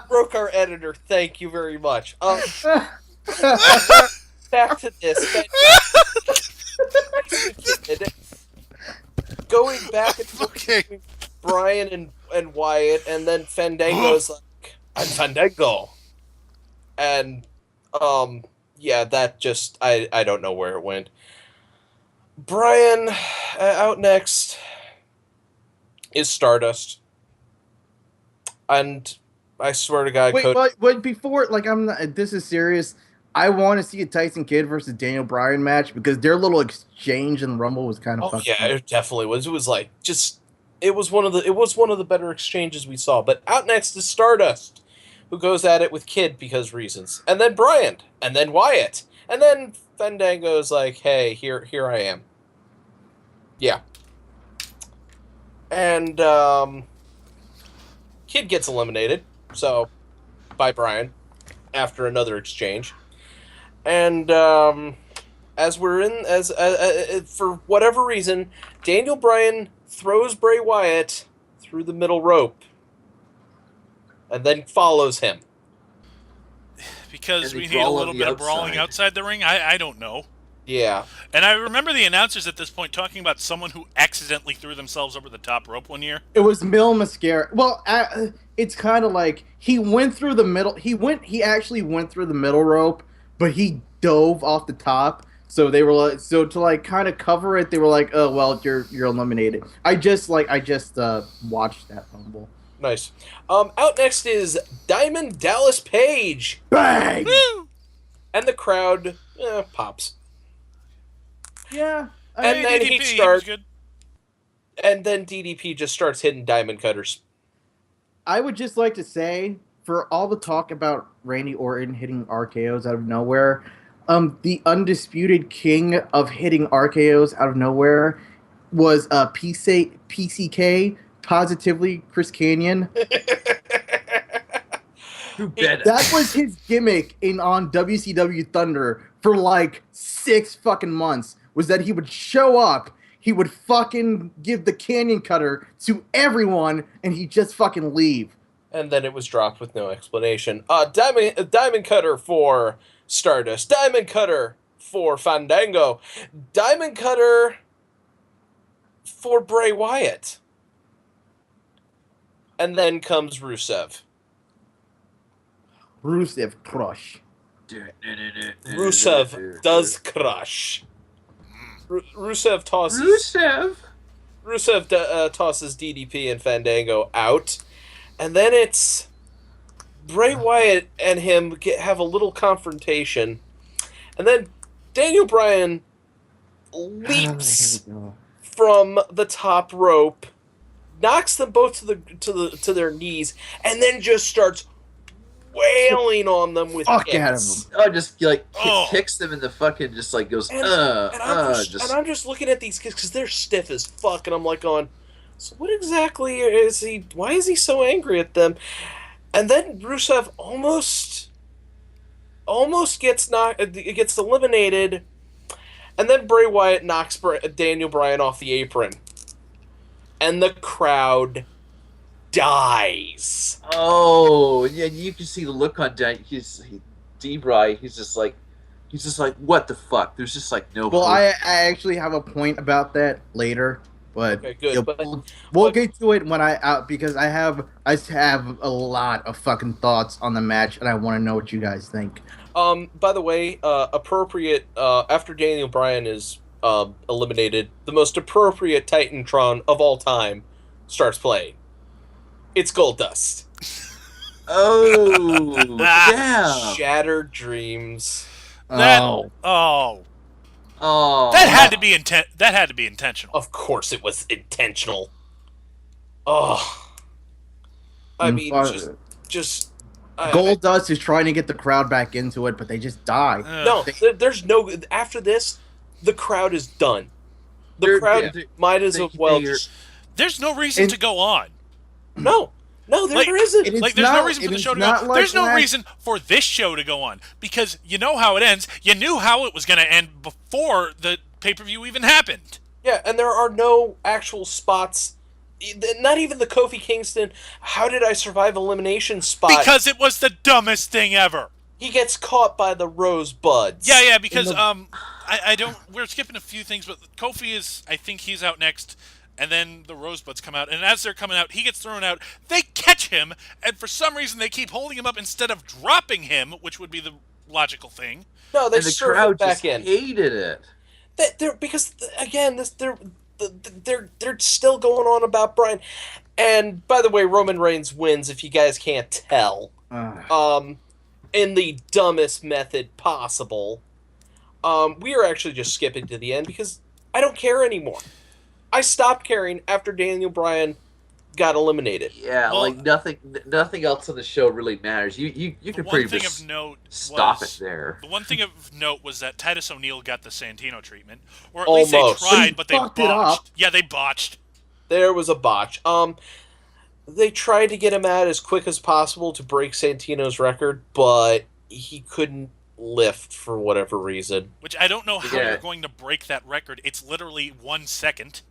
Broke our editor. Thank you very much. Back to this. Going back and forth between Brian and Wyatt, and then Fandango's like, I'm Fandango. And, yeah, that just, I don't know where it went. Brian, out next is Stardust. And I swear to God, but before, like, this is serious. I want to see a Tyson Kidd versus Daniel Bryan match because their little exchange in the Rumble was kind of yeah, it definitely was. It was like it was one of the better exchanges we saw. But out next is Stardust, who goes at it with Kidd because reasons, and then Bryan, and then Wyatt, and then Fandango's like, "Hey, here I am." Yeah, and Kidd gets eliminated, by Bryan after another exchange. And as for whatever reason, Daniel Bryan throws Bray Wyatt through the middle rope and then follows him. Because we need a little bit of brawling outside the ring? I don't know. Yeah. And I remember the announcers at this point talking about someone who accidentally threw themselves over the top rope one year. It was Mil Mascara. Well, it's kind of like he went through the middle. He actually went through the middle rope, but he dove off the top. So they were like, to kind of cover it, they were like, "Oh well, you're eliminated." I just watched that Rumble. Nice. Out next is Diamond Dallas Page. Bang! Woo! And the crowd pops. Yeah. And then DDP, he starts. good. And then DDP just starts hitting diamond cutters. I would just like to say, for all the talk about Randy Orton hitting RKOs out of nowhere, the undisputed king of hitting RKOs out of nowhere was PCK, positively Chris Kanyon. That was his gimmick on WCW Thunder for like 6 fucking months. Was that he would show up, he would fucking give the canyon cutter to everyone, and he'd just fucking leave. And then it was dropped with no explanation. Diamond cutter for Stardust. Diamond cutter for Fandango. Diamond cutter for Bray Wyatt. And then comes Rusev. Rusev crush. Rusev does crush. Rusev tosses. Rusev tosses DDP and Fandango out, and then it's Bray Wyatt and him have a little confrontation, and then Daniel Bryan leaps from the top rope, knocks them both to their knees, and then just starts wailing on them with kicks. Kicks them in the fucking, just like goes, and I'm just looking at these kicks because they're stiff as fuck, and I'm like going, so what exactly is he? Why is he so angry at them? And then Rusev almost gets eliminated, and then Bray Wyatt knocks Daniel Bryan off the apron, and the crowd dies. Oh, yeah, you can see the look on Dan. D-Bry, he's just like, what the fuck? There's just like no. Well, hope. I actually have a point about that later, but Okay, good. We'll get to it when because I have a lot of fucking thoughts on the match, and I want to know what you guys think. By the way, appropriate. After Daniel Bryan is eliminated, the most appropriate Titantron of all time starts playing. It's Goldust. Oh, damn! Shattered Dreams. That had to be That had to be intentional. Of course, it was intentional. Oh, I mean, just Goldust is trying to get the crowd back into it, but they just die. No, there's no. After this, the crowd is done. The crowd might as well just. There's no reason to go on. No, there isn't. There's no reason for the show to go on. There's no reason for this show to go on. Because you know how it ends. You knew how it was going to end before the pay-per-view even happened. Yeah, and there are no actual spots. Not even the Kofi Kingston, how did I survive elimination spot. Because it was the dumbest thing ever. He gets caught by the rosebuds. Yeah, because, I don't... We're skipping a few things, but Kofi is... I think he's out next. And then the rosebuds come out, and as they're coming out, he gets thrown out. They catch him, and for some reason they keep holding him up instead of dropping him, which would be the logical thing. No, they serve him back in. Hated it. Because again, they're still going on about Bryan. And by the way, Roman Reigns wins. If you guys can't tell, in the dumbest method possible. We are actually just skipping to the end because I don't care anymore. I stopped caring after Daniel Bryan got eliminated. Yeah, well, nothing else on the show really matters. You can pretty much stop it there. The one thing of note was that Titus O'Neil got the Santino treatment, or at Almost. least they tried, but they botched. Yeah, they botched. There was a botch. They tried to get him out as quick as possible to break Santino's record, but he couldn't lift for whatever reason. Which I don't know how you're going to break that record. It's literally 1 second.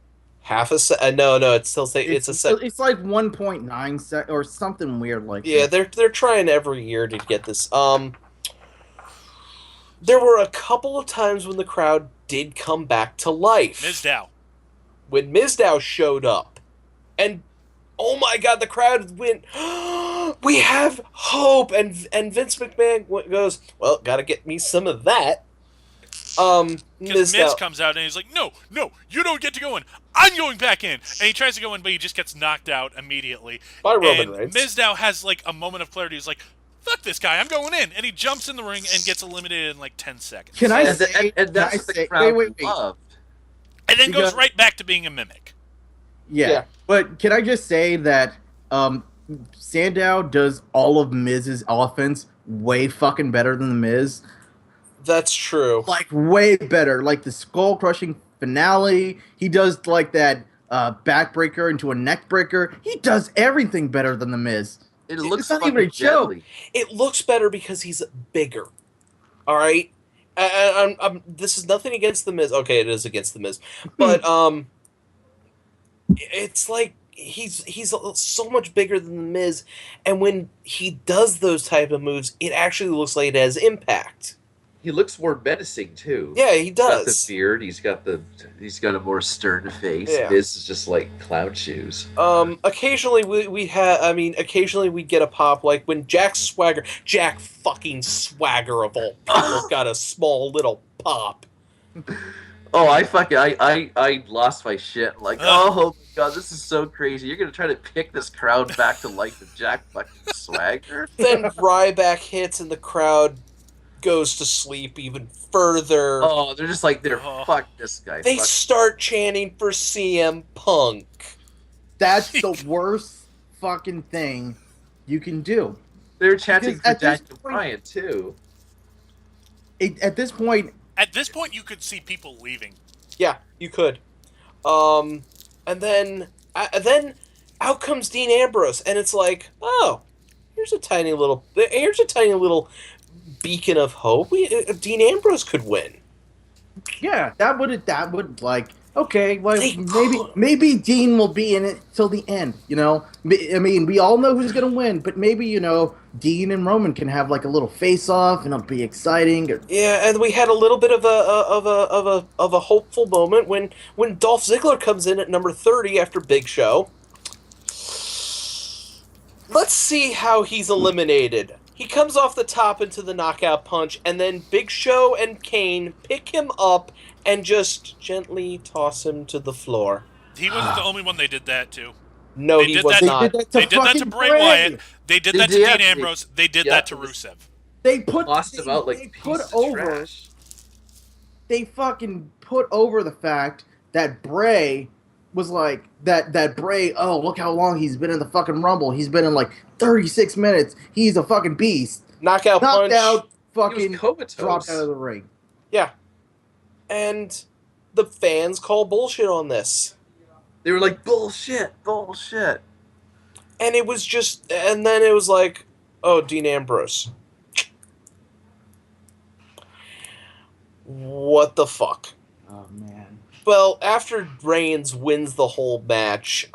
Half a second? No, it's still it's a second. It's like 1.9 sec or something weird like that. Yeah, they're trying every year to get this. There were a couple of times when the crowd did come back to life. Mizdow. When Mizdow showed up, and oh my God, the crowd went, we have hope, and Vince McMahon goes, well, gotta get me some of that. Because Miz comes out and he's like, no, you don't get to go in. I'm going back in. And he tries to go in, but he just gets knocked out immediately. By Roman Reigns. Mizdow has like a moment of clarity. He's like, fuck this guy, I'm going in. And he jumps in the ring and gets eliminated in like 10 seconds. Can I say... And that's the crowd loved. And then goes right back to being a mimic. Yeah. But can I just say that Sandow does all of Miz's offense way fucking better than The Miz. That's true. Like, way better. Like, the skull-crushing finale. He does, like, that backbreaker into a neckbreaker. He does everything better than The Miz. It's not even a joke. It looks better because he's bigger. All right? This is nothing against The Miz. Okay, it is against The Miz. But, it's like he's so much bigger than The Miz, and when he does those type of moves, it actually looks like it has impact. He looks more menacing too. Yeah, he does. He's got the beard. He's got a more stern face. Yeah. This is just like clown shoes. Occasionally occasionally we get a pop, like when Jack fucking Swagger of all people got a small little pop. Oh, I lost my shit. Like, oh my God, this is so crazy. You're gonna try to pick this crowd back to life with Jack fucking Swagger? Then Ryback hits and the crowd goes to sleep even further. Oh, they're just like, fuck this guy. They start chanting for CM Punk. That's the worst fucking thing you can do. They're chanting for Daniel Bryan too. At this point, you could see people leaving. Yeah, you could. And then out comes Dean Ambrose, and it's like, oh, here's a tiny little beacon of hope. Dean Ambrose could win. Yeah, that would like, Okay, well, maybe Dean will be in it till the end. I mean, we all know who's gonna win, but maybe Dean and Roman can have like a little face-off, and it'll be exciting. Yeah, and we had a little bit of a hopeful moment when Dolph Ziggler comes in at number 30 after Big Show. Let's see how he's eliminated. He comes off the top into the knockout punch, and then Big Show and Kane pick him up and just gently toss him to the floor. He wasn't the only one they did that to. No, he was not. They did that to Bray Wyatt. They did that to Dean Ambrose. They did that to Rusev. They put him out like put over. Trash. They fucking put over the fact that Bray was like that Bray. Oh, look how long he's been in the fucking Rumble. He's been in like 36 minutes. He's a fucking beast. Knockout punch. Fucking dropped out of the ring. Yeah. And the fans call bullshit on this. They were like, bullshit. And it was just, and then it was like, oh, Dean Ambrose. What the fuck? Oh, man. Well, after Reigns wins the whole match,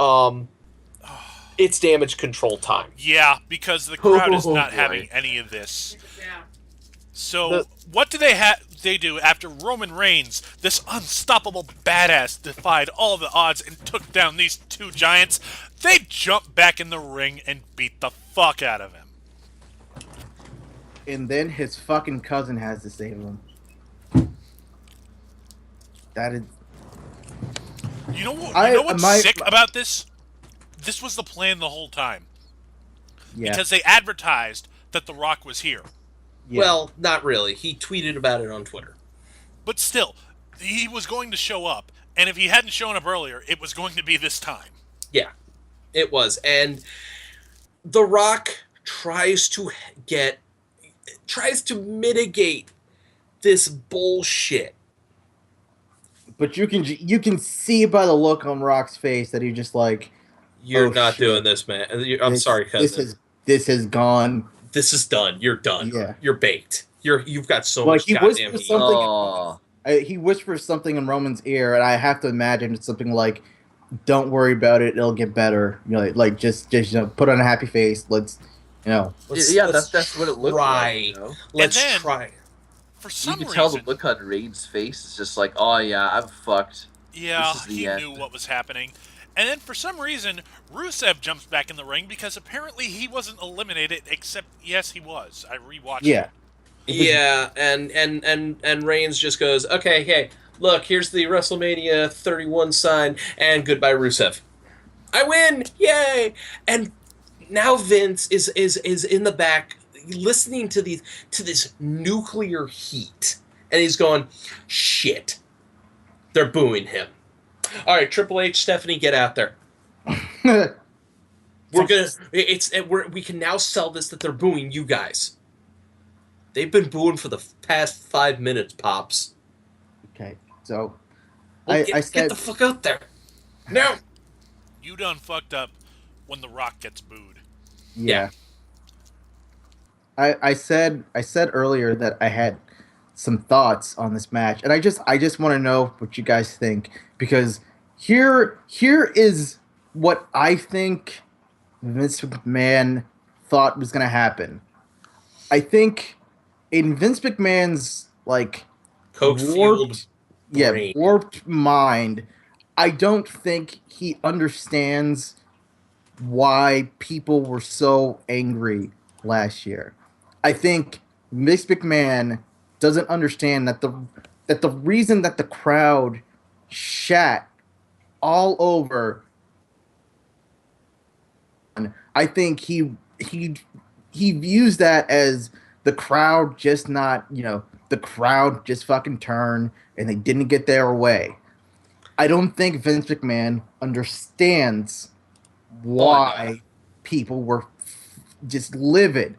it's damage control time. Yeah, because the crowd is not having any of this. Yeah. So, what do they do after Roman Reigns, this unstoppable badass, defied all the odds and took down these two giants? They jump back in the ring and beat the fuck out of him. And then his fucking cousin has to save him. That is... You know what's sick about this? This was the plan the whole time. Yeah. Because they advertised that The Rock was here. Yeah. Well, not really. He tweeted about it on Twitter. But still, he was going to show up. And if he hadn't shown up earlier, it was going to be this time. Yeah, it was. And The Rock tries to mitigate this bullshit. But you can see by the look on Rock's face that he's just like, you're not doing this, man. I'm sorry, cousin. This has gone. This is done. You're done. Yeah. You're baked. You've got so much goddamn heat. He whispers something in Roman's ear, and I have to imagine it's something like, "Don't worry about it. It'll get better." Like just put on a happy face. Let's. That's what it looked like. Let's try. For some reason, you can tell the look on Reigns' face is just like, "Oh yeah, I'm fucked." Yeah, he knew what was happening. And then for some reason, Rusev jumps back in the ring because apparently he wasn't eliminated, except, yes, he was. I rewatched it. Yeah, and Reigns just goes, okay, hey, look, here's the WrestleMania 31 sign, and goodbye, Rusev. I win! Yay! And now Vince is in the back listening to this nuclear heat, and he's going, shit. They're booing him. All right, Triple H, Stephanie, get out there. We can now sell this that they're booing you guys. They've been booing for the past 5 minutes, Pops. Okay, so get the fuck out there. No. You done fucked up when The Rock gets booed. Yeah. I said earlier that I had some thoughts on this match, and I just want to know what you guys think, because here is what I think Vince McMahon thought was going to happen. I think in Vince McMahon's warped mind, I don't think he understands why people were so angry last year. I think Vince McMahon doesn't understand that the reason that the crowd shat all over, I think he views that as the crowd just the crowd just fucking turned and they didn't get their way. I don't think Vince McMahon understands why people were just livid.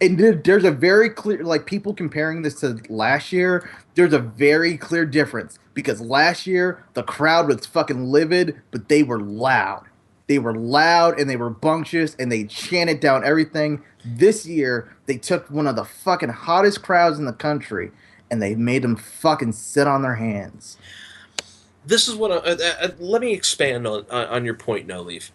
And there's a very clear, people comparing this to last year, there's a very clear difference. Because last year, the crowd was fucking livid, but they were loud. They were loud, and they were bunctious, and they chanted down everything. This year, they took one of the fucking hottest crowds in the country, and they made them fucking sit on their hands. this is what let me expand on your point, No Leaf.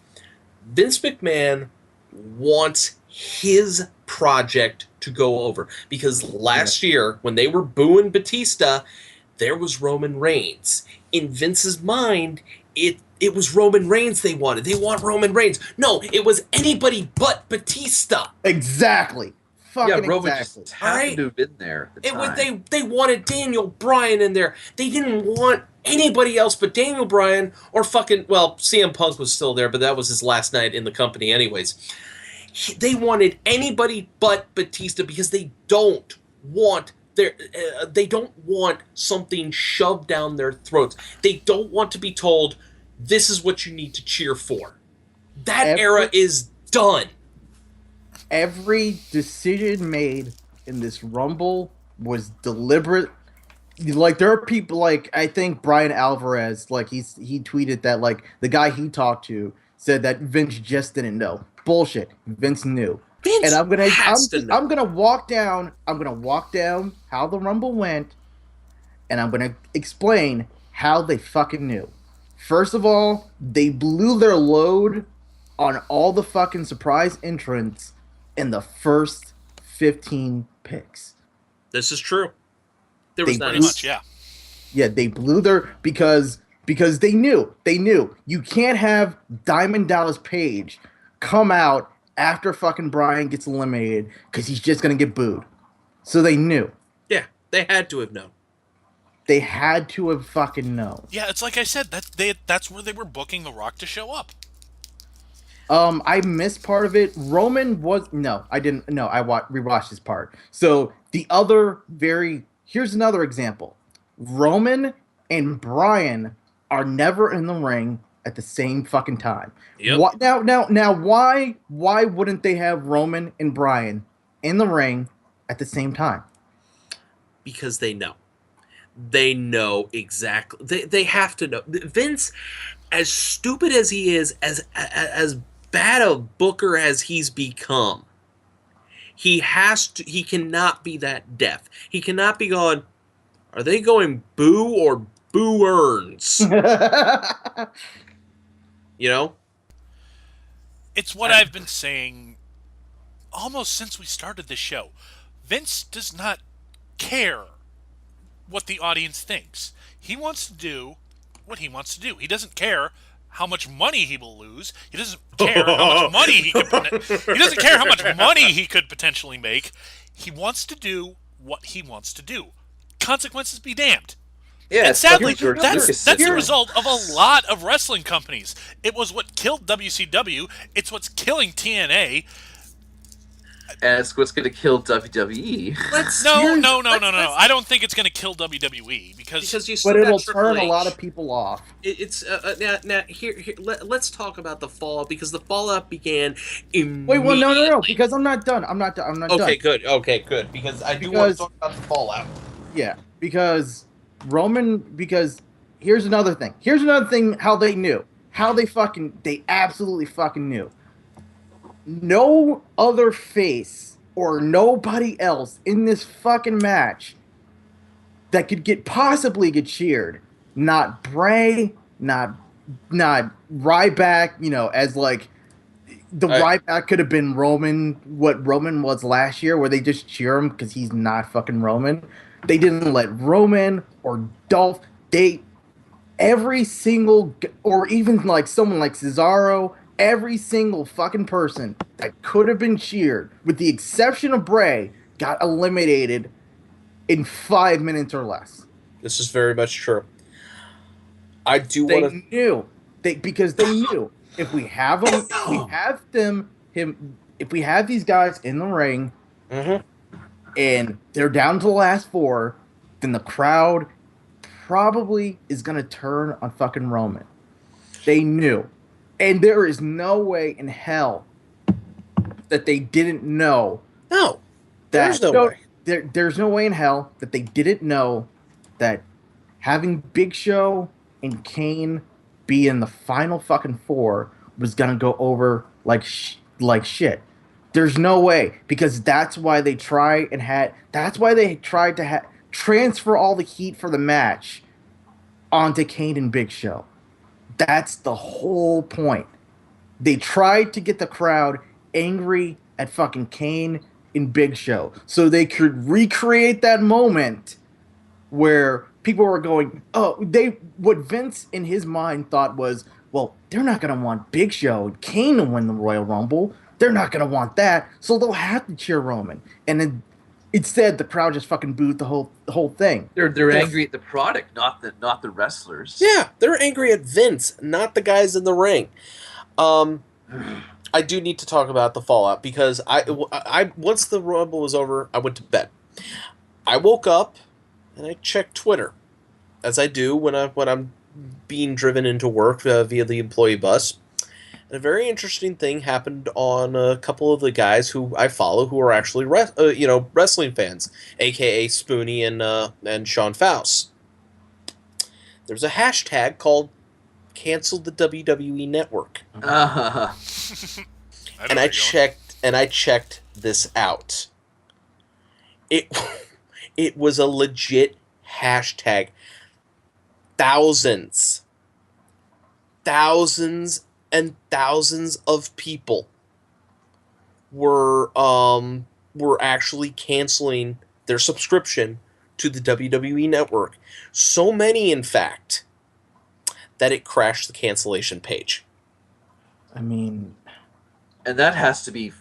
Vince McMahon wants his project to go over because last year when they were booing Batista, there was Roman Reigns. In Vince's mind, it was Roman Reigns they wanted. They want Roman Reigns. No, it was anybody but Batista. Exactly. Fucking Roman exactly. just happened to have been there at the time. They wanted Daniel Bryan in there. They didn't want anybody else but Daniel Bryan or fucking, well, CM Punk was still there, but that was his last night in the company anyways. They wanted anybody but Batista because they don't want something shoved down their throats. They don't want to be told, this is what you need to cheer for. That era is done. Every decision made in this Rumble was deliberate. Like, there are people, like, I think Brian Alvarez, like, he tweeted that, like, the guy he talked to said that Vince just didn't know. Bullshit. Vince knew. Vince and I'm gonna walk down how the Rumble went, and I'm gonna explain how they fucking knew. First of all, they blew their load on all the fucking surprise entrants in the first 15 picks. This is true. There was pretty much, yeah. Yeah, they blew their because they knew you can't have Diamond Dallas Page come out after fucking Bryan gets eliminated because he's just gonna get booed. So they knew. Yeah, they had to have known. They had to have fucking known. Yeah, it's like I said, that's where they were booking The Rock to show up. I missed part of it. Roman was I didn't. No, I rewatched this part. So here's another example. Roman and Bryan are never in the ring at the same fucking time. Yep. Now, why wouldn't they have Roman and Bryan in the ring at the same time? Because they know. They know exactly. They have to know. Vince, as stupid as he is, as bad a booker as he's become, he cannot be that deaf. He cannot be going, are they going boo or boo earns? You know? It's what I've been saying almost since we started this show. Vince does not care what the audience thinks. He wants to do what he wants to do. He doesn't care how much money he will lose. He doesn't care how much money he doesn't care how much money he could potentially make. He wants to do what he wants to do. Consequences be damned. Yeah, and sadly, that's the result of a lot of wrestling companies. It was what killed WCW. It's what's killing TNA. And it's what's going to kill WWE. No. I don't think it's going to kill WWE because you still but it'll Triple turn H. a lot of people off. It's now here let's talk about the fallout because the fallout began immediately. Wait, well, no, because I'm not done. I'm not done. Okay, good. Because I do want to talk about the fallout. Yeah, because here's another thing. Here's another thing how they knew. They absolutely fucking knew. No other face or nobody else in this fucking match that could possibly get cheered. Not Bray, not Ryback, as like Ryback could have been Roman, what Roman was last year, where they just cheer him because he's not fucking Roman. They didn't let Roman or Dolph, every single, or even like someone like Cesaro, every single fucking person that could have been cheered, with the exception of Bray, got eliminated in 5 minutes or less. This is very much true. I do They want to... knew. Because they knew if we have them, if we have these guys in the ring, and they're down to the last 4, then the crowd probably is going to turn on fucking Roman. They knew. And there is no way in hell that they didn't know. No. There's no way. There's no way in hell that they didn't know that having Big Show and Kane be in the final fucking 4 was going to go over like shit. There's no way, because that's why they tried to transfer all the heat for the match onto Kane and Big Show. That's the whole point. They tried to get the crowd angry at fucking Kane and Big Show so they could recreate that moment where people were going, what Vince in his mind thought was, well, they're not going to want Big Show and Kane to win the Royal Rumble. They're not going to want that, so they'll have to cheer Roman. And then instead, the crowd just fucking booed the whole thing. They're angry at the product, not the wrestlers. Yeah, they're angry at Vince, not the guys in the ring. I do need to talk about the fallout because I once the Rumble was over, I went to bed. I woke up and I checked Twitter, as I do when I'm being driven into work via the employee bus. And a very interesting thing happened on a couple of the guys who I follow who are actually wrestling fans, aka Spoonie and Sean Faust. There's a hashtag called "Cancel the WWE Network," and I checked this out. It was a legit hashtag. Thousands and thousands of people were actually canceling their subscription to the WWE Network. So many, in fact, that it crashed the cancellation page. I mean, and that has to be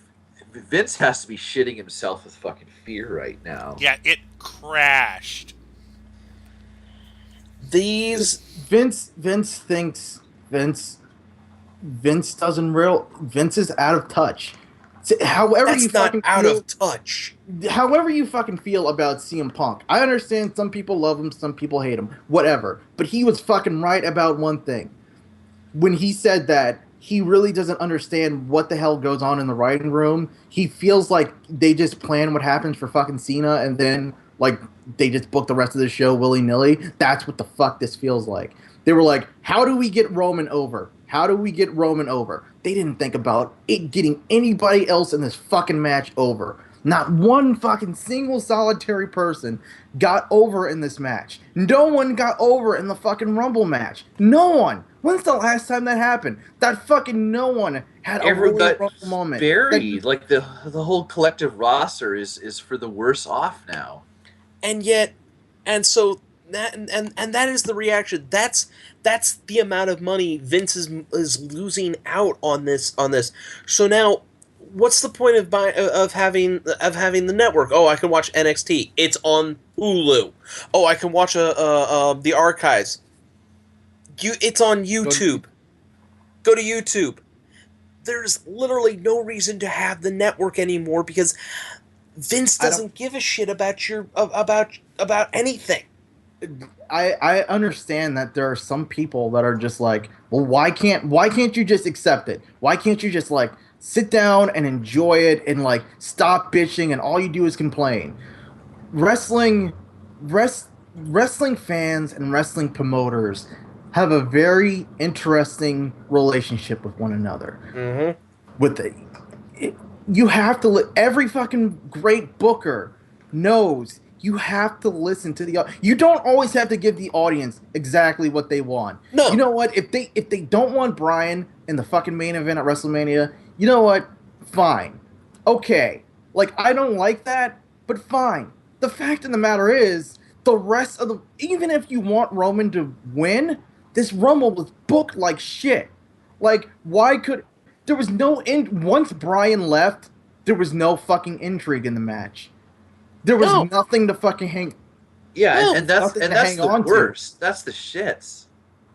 Vince has to be shitting himself with fucking fear right now. Yeah, it crashed. These Vince is out of touch. However that's you not fucking out feel, of touch. However you fucking feel about CM Punk, I understand some people love him, some people hate him, whatever. But he was fucking right about one thing. When he said that he really doesn't understand what the hell goes on in the writing room. He feels like they just plan what happens for fucking Cena and then like they just book the rest of the show willy-nilly. That's what the fuck this feels like. They were like, how do we get Roman over? How do we get Roman over? They didn't think about it getting anybody else in this fucking match over. Not one fucking single solitary person got over in this match. No one got over in the fucking Rumble match. No one. When's the last time that happened? That fucking no one had a Royal Rumble moment. Buried. Like the whole collective roster is for the worse off now. And yet, and so that and that is the reaction. That's the amount of money Vince is losing out on this. So now, what's the point of having the network? Oh, I can watch NXT. It's on Hulu. Oh, I can watch the archives. It's on YouTube. Go to YouTube. There's literally no reason to have the network anymore because Vince doesn't give a shit about about anything. I understand that there are some people that are just like, well, why can't you just accept it? Why can't you just like sit down and enjoy it and like stop bitching and all you do is complain? Wrestling fans and wrestling promoters have a very interesting relationship with one another. Mm-hmm. You have to every fucking great booker knows you have to listen to the. You don't always have to give the audience exactly what they want. No. You know what? If they don't want Bryan in the fucking main event at WrestleMania, you know what? Fine. Okay. Like, I don't like that, but fine. The fact of the matter is, the rest of the... Even if you want Roman to win, this Rumble was booked like shit. Like, why could... There was no... Once Bryan left, there was no fucking intrigue in the match. There was nothing to fucking hang... Yeah, and that's the worst. That's the shits.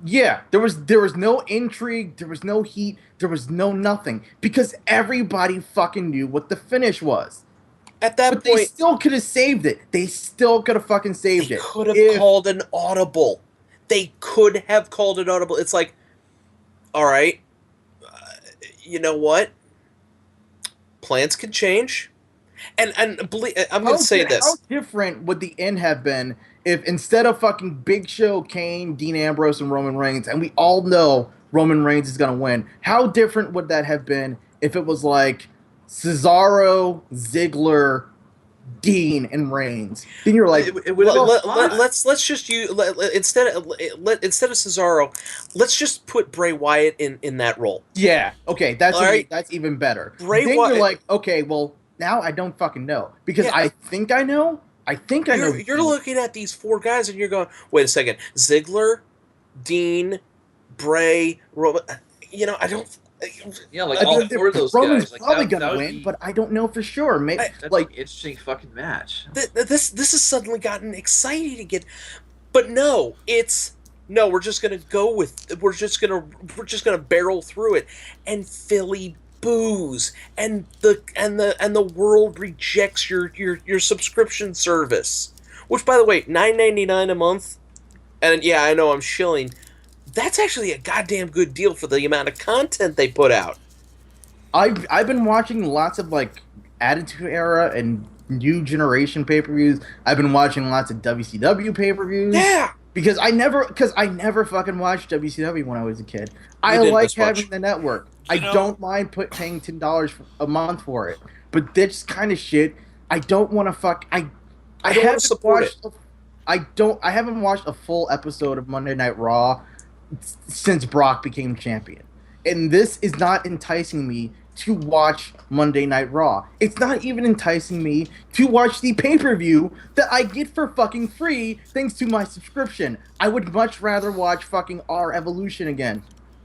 Yeah, there was no intrigue, there was no heat, there was no nothing. Because everybody fucking knew what the finish was. At that point... they still could have saved it. They still could have fucking saved it. They could have called an audible. They could have called an audible. It's like, all right, you know what? Plans can change. And I'm going to say this. How different would the end have been if instead of fucking Big Show, Kane, Dean Ambrose, and Roman Reigns, and we all know Roman Reigns is going to win, how different would that have been if it was like Cesaro, Ziggler, Dean and Reigns. Then you're like, let's just use instead of Cesaro, let's just put Bray Wyatt in that role. Yeah, okay, that's right. That's even better. Bray then Wyatt, you're like, okay, well now I don't fucking know because I think I know. I know. You're looking at these 4 guys and you're going, wait a second, Ziggler, Dean, Bray, Roman. You know, I don't. Yeah, like all 4 of those Roman's guys. Like, probably gonna win, but I don't know for sure. Maybe like an interesting fucking match. This has suddenly gotten exciting again, but no, we're just gonna go with we're just gonna barrel through it, and Philly boos, and the world rejects your subscription service, which by the way, $9.99 a month, and yeah, I know I'm shilling. That's actually a goddamn good deal for the amount of content they put out. I've been watching lots of like Attitude Era and New Generation pay-per-views. I've been watching lots of WCW pay-per-views. Yeah, because I never fucking watched WCW when I was a kid. I like having the network. I don't mind paying $10 a month for it. But this kind of shit, I don't want to fuck. I don't want to support it. I haven't watched a full episode of Monday Night Raw since Brock became champion. And this is not enticing me to watch Monday Night Raw. It's not even enticing me to watch the pay-per-view that I get for fucking free thanks to my subscription. I would much rather watch fucking our Evolution again.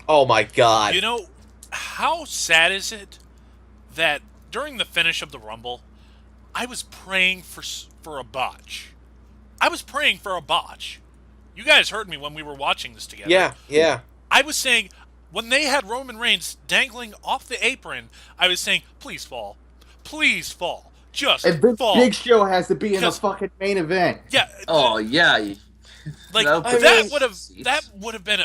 Oh my god. You know, how sad is it that during the finish of the Rumble, I was praying for a botch. I was praying for a botch. You guys heard me when we were watching this together. Yeah. I was saying, when they had Roman Reigns dangling off the apron, I was saying, please fall. Please fall. Just fall. Big Show has to be in the fucking main event. Yeah. Oh, yeah. Like, that would have been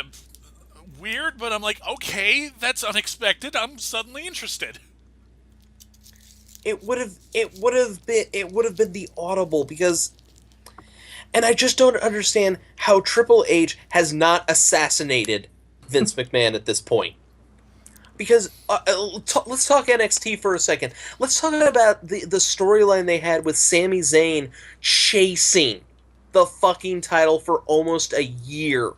weird, but I'm like, okay, that's unexpected. I'm suddenly interested. It would have been the audible, because... And I just don't understand how Triple H has not assassinated Vince McMahon at this point. Because let's talk NXT for a second. Let's talk about the storyline they had with Sami Zayn chasing the fucking title for almost a year.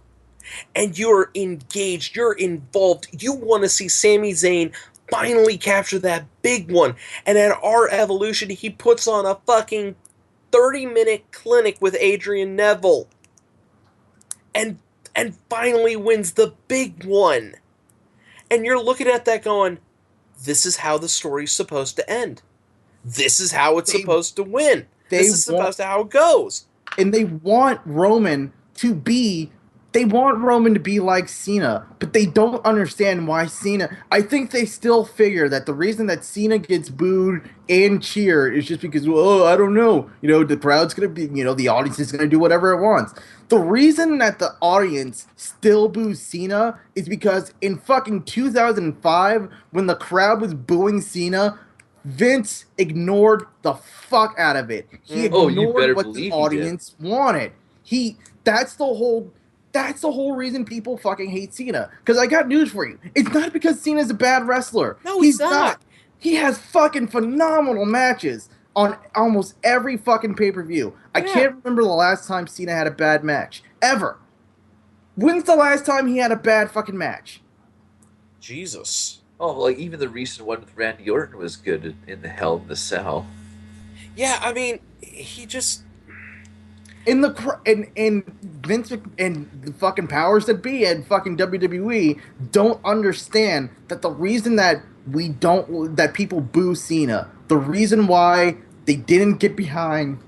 And you're engaged, you're involved, you want to see Sami Zayn finally capture that big one. And at our Evolution, he puts on a fucking 30-minute clinic with Adrian Neville, and finally wins the big one. And you're looking at that going, this is how the story's supposed to end. This is how it's supposed to win. This is supposed to how it goes. And they want Roman to be like Cena, but they don't understand why Cena... I think they still figure that the reason that Cena gets booed and cheered is just because, I don't know, the crowd's going to be, the audience is going to do whatever it wants. The reason that the audience still boos Cena is because in fucking 2005, when the crowd was booing Cena, Vince ignored the fuck out of it. He ignored what the audience wanted. That's the whole reason people fucking hate Cena. Because I got news for you. It's not because Cena's a bad wrestler. No, he's not. He has fucking phenomenal matches on almost every fucking pay-per-view. I can't remember the last time Cena had a bad match. Ever. When's the last time he had a bad fucking match? Jesus. Oh, like even the recent one with Randy Orton was good in the Hell in the Cell. Yeah, I mean, he just... In Vince and the fucking powers that be and fucking WWE don't understand that the reason that people boo Cena, the reason why they didn't get behind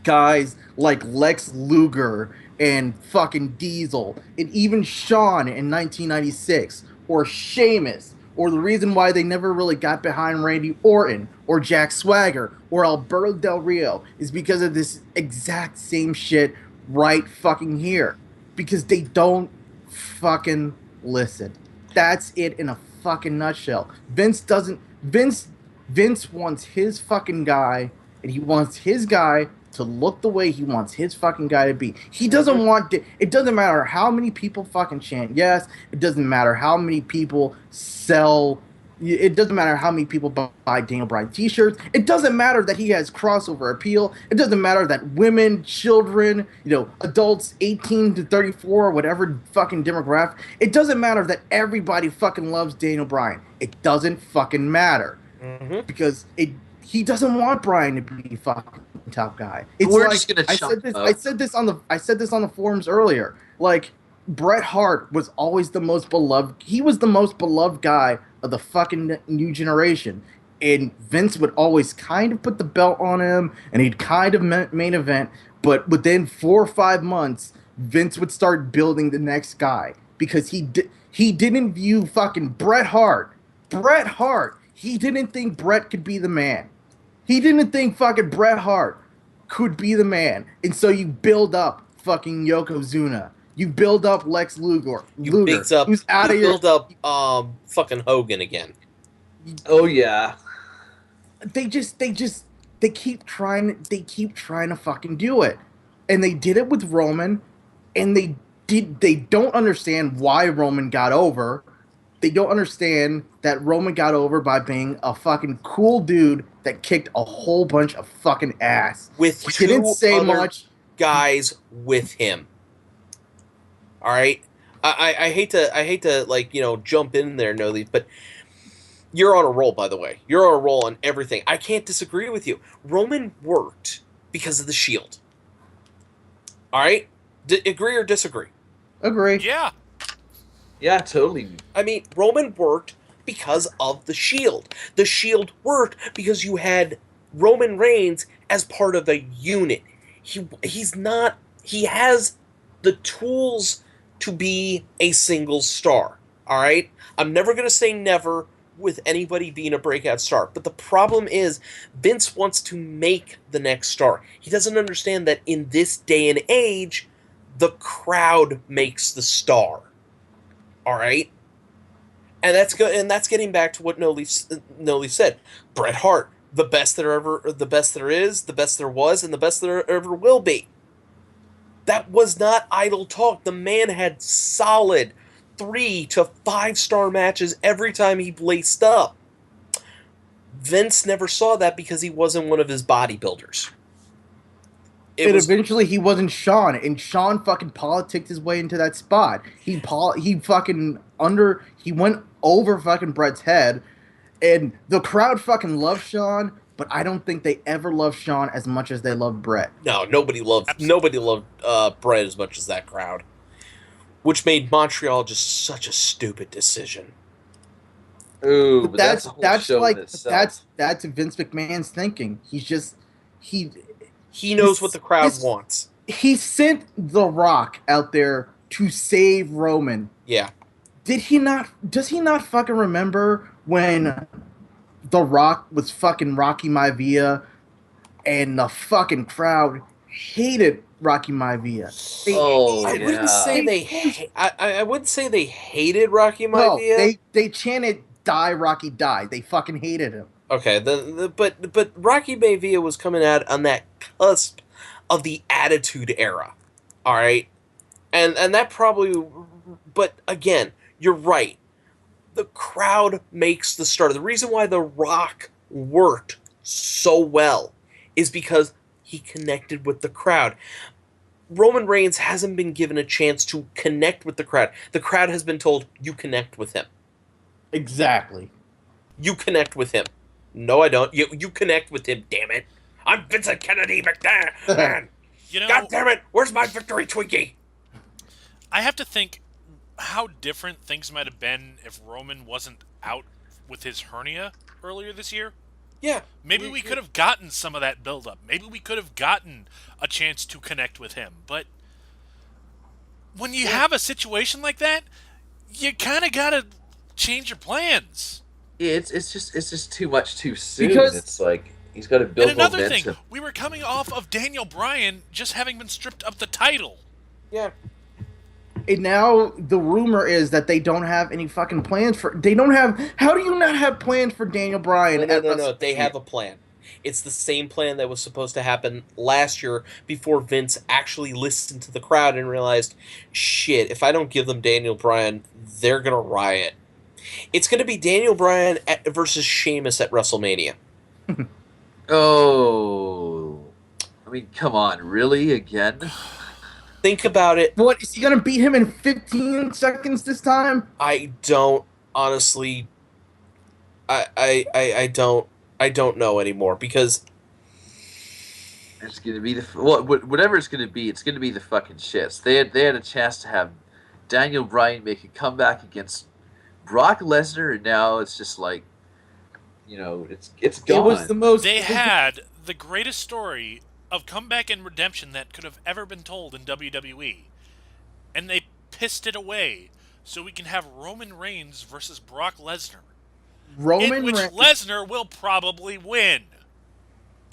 guys like Lex Luger and fucking Diesel and even Shawn in 1996 or Sheamus, or the reason why they never really got behind Randy Orton or Jack Swagger or Alberto Del Rio is because of this exact same shit right fucking here. Because they don't fucking listen. That's it in a fucking nutshell. Vince wants his fucking guy, and he wants his guy to look the way he wants his fucking guy to be. He doesn't want to, it doesn't matter how many people fucking chant yes, it doesn't matter how many people sell It doesn't matter how many people buy Daniel Bryan t-shirts. It doesn't matter that he has crossover appeal. It doesn't matter that women, children, adults 18 to 34, whatever fucking demographic. It doesn't matter that everybody fucking loves Daniel Bryan. It doesn't fucking matter. Because he doesn't want Bryan to be fucking top guy. We're just gonna I said this on the forums earlier. Like, Bret Hart was always the most beloved. He was the most beloved guy of the fucking new generation. And Vince would always kind of put the belt on him, and he'd kind of main event. But within 4 or 5 months, Vince would start building the next guy because he didn't view fucking Bret Hart. Bret Hart. He didn't think Bret could be the man. He didn't think fucking Bret Hart could be the man. And so you build up fucking Yokozuna. You build up Lex Luger. Who's out of here. Build up fucking Hogan again. Oh yeah. They keep trying to fucking do it. And they did it with Roman, and they don't understand why Roman got over. They don't understand that Roman got over by being a fucking cool dude that kicked a whole bunch of fucking ass. With didn't say much. Guys with him. All right, I hate to like jump in there, No Leaf, but you're on a roll. By the way, you're on a roll on everything. I can't disagree with you. Roman worked because of the Shield. All right, agree or disagree? Agree. Yeah. Yeah, totally. I mean, Roman worked because of the Shield. The Shield worked because you had Roman Reigns as part of a unit. He has the tools to be a single star. All right? I'm never going to say never with anybody being a breakout star. But the problem is Vince wants to make the next star. He doesn't understand that in this day and age, the crowd makes the star. All right? And that's good. And that's getting back to what No Leaf said. Bret Hart, the best there is, the best there was, and the best there ever will be. That was not idle talk. The man had solid 3 to 5 star matches every time he laced up. Vince never saw that because he wasn't one of his bodybuilders. Eventually he wasn't Shawn, and Shawn fucking politicked his way into that spot. He went over fucking Bret's head, and the crowd fucking loved Shawn, but I don't think they ever loved Shawn as much as they loved Bret. No, nobody loved Bret as much as that crowd, which made Montreal just such a stupid decision. Ooh, but that's Vince McMahon's thinking. He knows what the crowd wants. He sent The Rock out there to save Roman. Yeah. Does he not fucking remember when The Rock was fucking Rocky Maivia and the fucking crowd hated Rocky Maivia? I wouldn't say they hated Rocky Maivia. No, they chanted "Die Rocky Die." They fucking hated him. Okay, but Rocky Maivia was coming out on that cusp of the Attitude Era, all right, and that probably. But again, you're right. The crowd makes the start. The reason why The Rock worked so well is because he connected with the crowd. Roman Reigns hasn't been given a chance to connect with the crowd. The crowd has been told, you connect with him. Exactly. You connect with him. No, I don't. You connect with him, damn it. I'm Vincent Kennedy McMahon. God damn it. Where's my victory Twinkie? I have to think how different things might have been if Roman wasn't out with his hernia earlier this year. Yeah. Maybe we could have gotten some of that build-up. Maybe we could have gotten a chance to connect with him. But when you have a situation like that, you kind of got to change your plans. It's just too much too soon. Because it's like he's got to build momentum. And another thing, we were coming off of Daniel Bryan just having been stripped of the title. Yeah. And now the rumor is that they don't have any fucking plans for. They don't have. How do you not have plans for Daniel Bryan? No. They have a plan. It's the same plan that was supposed to happen last year before Vince actually listened to the crowd and realized, shit, if I don't give them Daniel Bryan, they're gonna riot. It's going to be Daniel Bryan versus Sheamus at WrestleMania. Oh, I mean, come on, really again? Think about it. What, is he gonna beat him in 15 seconds this time? I don't honestly. I don't know anymore because it's gonna be whatever it's gonna be. It's gonna be the fucking shits. They had a chance to have Daniel Bryan make a comeback against Brock Lesnar, and now it's just like, it's gone. It was the most. They had the greatest story of comeback and redemption that could have ever been told in WWE, and they pissed it away so we can have Roman Reigns versus Brock Lesnar, in which Lesnar will probably win.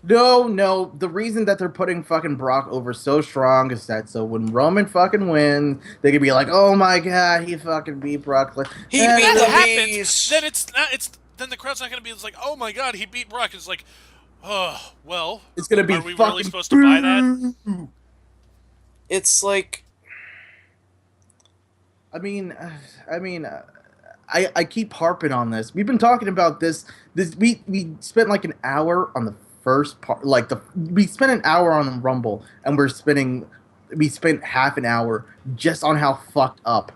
No. The reason that they're putting fucking Brock over so strong is that so when Roman fucking wins, they can be like, "Oh my god, he fucking beat Brock Lesnar." He beat the happens, then then the crowd's not going to be like, "Oh my god, he beat Brock." It's like, oh well, it's going to be. Are we really supposed to buy that? It's like, I keep harping on this. We've been talking about this. We spent like an hour on the first part. We spent an hour on the Rumble, and we spent half an hour just on how fucked up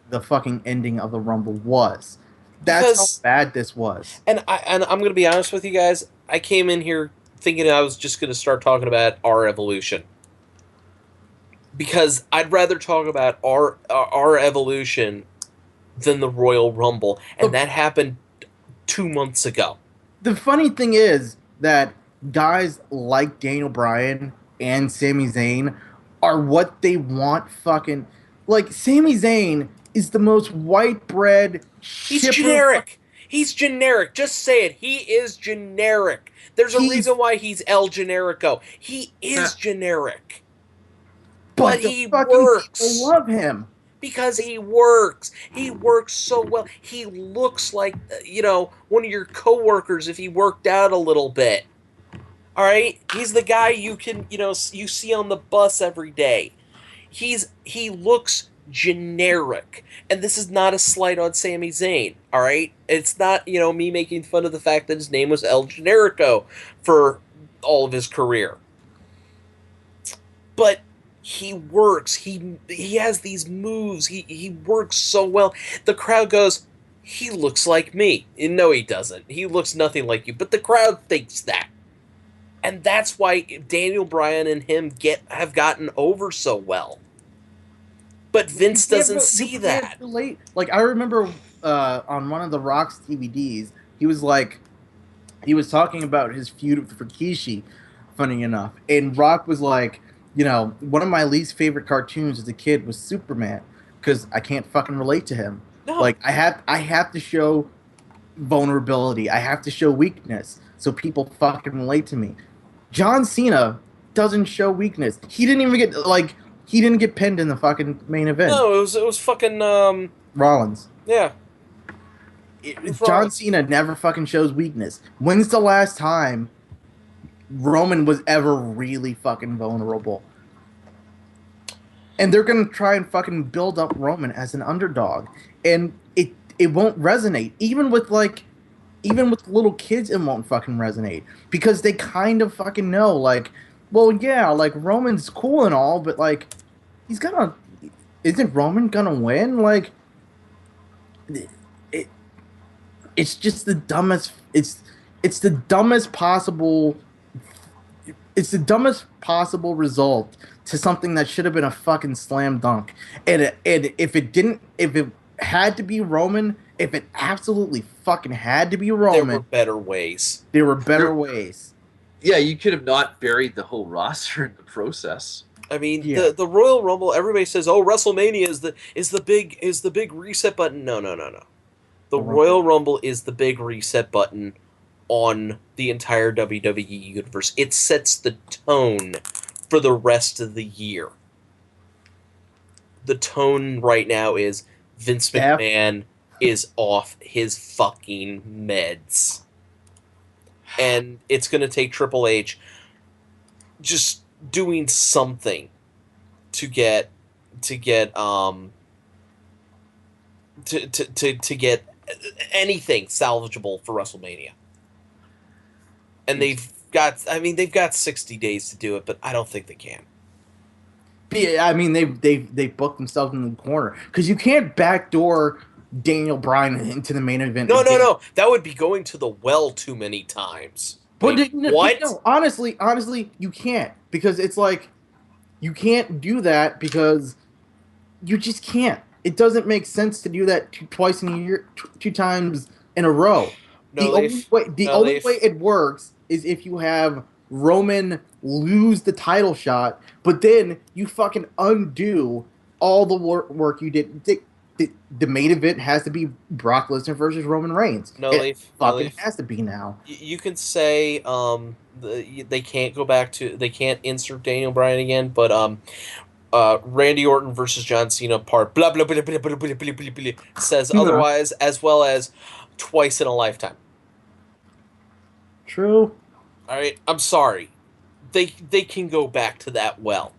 the fucking ending of the Rumble was. That's how bad this was. And I'm going to be honest with you guys. I came in here thinking I was just going to start talking about our evolution. Because I'd rather talk about our evolution than the Royal Rumble. And that happened 2 months ago. The funny thing is that guys like Daniel Bryan and Sami Zayn are what they want fucking... Like, Sami Zayn is the most white bread... He's generic. He's generic. Just say it. He is generic. There's a reason why he's El Generico. He is generic. But he works. People love him. Because he works. He works so well. He looks like, one of your coworkers if he worked out a little bit. All right? He's the guy you can, you see on the bus every day. He looks generic. And this is not a slight on Sami Zayn, all right? It's not, me making fun of the fact that his name was El Generico for all of his career. But he works. He has these moves. He works so well. The crowd goes, he looks like me. And no, he doesn't. He looks nothing like you. But the crowd thinks that. And that's why Daniel Bryan and him have gotten over so well. But Vince doesn't see that. Late. Like, I remember on one of the Rock's DVDs, he was talking about his feud with Rikishi, funny enough. And Rock was like, one of my least favorite cartoons as a kid was Superman, because I can't fucking relate to him. No. Like, I have to show vulnerability. I have to show weakness so people fucking relate to me. John Cena doesn't show weakness. He didn't even get pinned in the fucking main event. No, it was fucking Rollins. Yeah. John Cena never fucking shows weakness. When's the last time Roman was ever really fucking vulnerable? And they're gonna try and fucking build up Roman as an underdog, and it won't resonate. Even with little kids, it won't fucking resonate, because they kind of fucking know, like, well, yeah, like, Roman's cool and all, but like, isn't Roman gonna win? Like, it's just the dumbest. It's the dumbest possible. It's the dumbest possible result to something that should have been a fucking slam dunk. And if it had to be Roman, if it absolutely fucking had to be Roman, there were better ways. Yeah, you could have not buried the whole roster in the process. I mean, yeah. the Royal Rumble, everybody says, "Oh, WrestleMania is the big reset button." No. The Royal Rumble is the big reset button on the entire WWE universe. It sets the tone for the rest of the year. The tone right now is Vince McMahon is off his fucking meds. And it's going to take Triple H just doing something to get anything salvageable for WrestleMania. And they've got 60 days to do it, but I don't think they can. Yeah, I mean, they booked themselves in the corner because you can't backdoor Daniel Bryan into the main event. No. That would be going to the well too many times. But Wait, what? No, honestly, you can't, because it's like you can't do that because you just can't. It doesn't make sense to do that twice in a year, two times in a row. The only way it works is if you have Roman lose the title shot, but then you fucking undo all the work you did. The main event has to be Brock Lesnar versus Roman Reigns. It has to be now. You can say they can't go back to, they can't insert Daniel Bryan again, but Randy Orton versus John Cena part blah blah blah blah blah blah blah blah, blah says otherwise, as well as twice in a lifetime. True. All right, I'm sorry. They can go back to that well.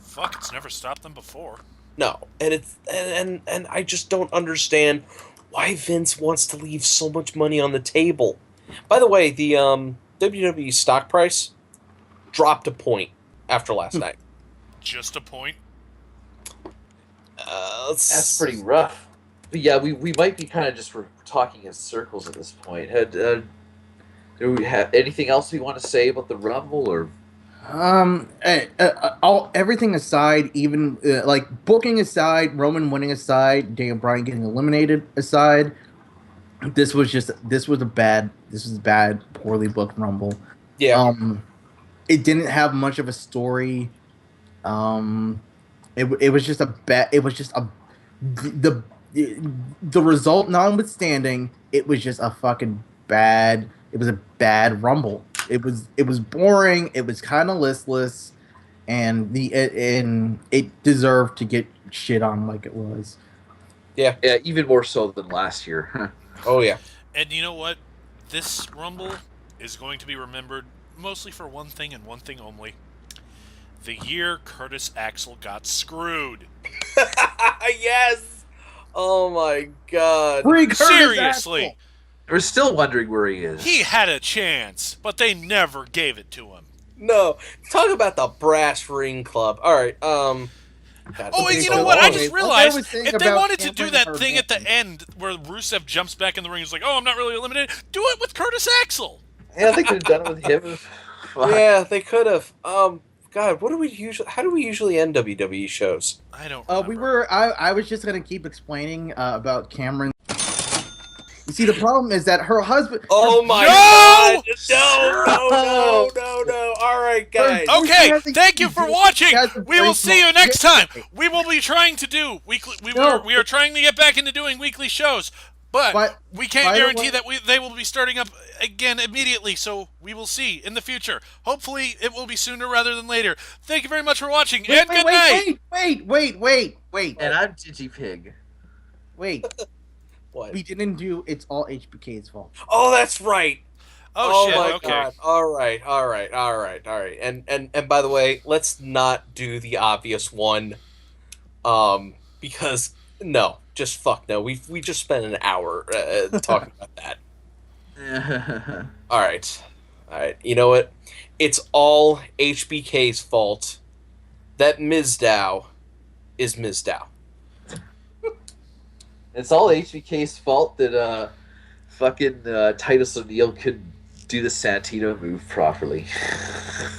Fuck, it's never stopped them before. No, and it's and I just don't understand why Vince wants to leave so much money on the table. By the way, the WWE stock price dropped a point after last night. Just a point? That's pretty rough. But yeah, we might be kind of just talking in circles at this point. Do we have anything else we want to say about the Rumble, or? Everything aside, even like booking aside, Roman winning aside, Daniel Bryan getting eliminated aside, this was a bad, poorly booked Rumble. Yeah. It didn't have much of a story. It was just the result notwithstanding, it was just a fucking bad. It was a bad Rumble. It was boring. It was kind of listless, and it deserved to get shit on like it was. Yeah, even more so than last year. Oh yeah. And you know what? This Rumble is going to be remembered mostly for one thing and one thing only: the year Curtis Axel got screwed. Yes. Oh my god. Seriously. Axel. We're still wondering where he is. He had a chance, but they never gave it to him. No, talk about the brass ring club. All right, and you know what? I just realized if they wanted to do that thing at the end where Rusev jumps back in the ring and is like, "Oh, I'm not really eliminated," do it with Curtis Axel. Yeah, they could have done it with him. Yeah, they could have. God, how do we usually end WWE shows? I don't remember. I was just gonna keep explaining about Cameron. You see, the problem is that her husband. Oh my God! No! All right, guys. Okay, thank you for watching. We will see you next time. We will be trying to do weekly. We are trying to get back into doing weekly shows, but we can't guarantee that they will be starting up again immediately. So we will see in the future. Hopefully, it will be sooner rather than later. Thank you very much for watching, and good night. Wait. And I'm Digi-Pig. Wait. What? We didn't do It's All HBK's fault. Oh, that's right. Oh shit. My okay. God. All right. And by the way, let's not do the obvious one. Because no, just fuck no. We just spent an hour talking about that. All right. You know what? It's all HBK's fault that Mizdow is Mizdow. It's all HBK's fault that fucking Titus O'Neil couldn't do the Santino move properly.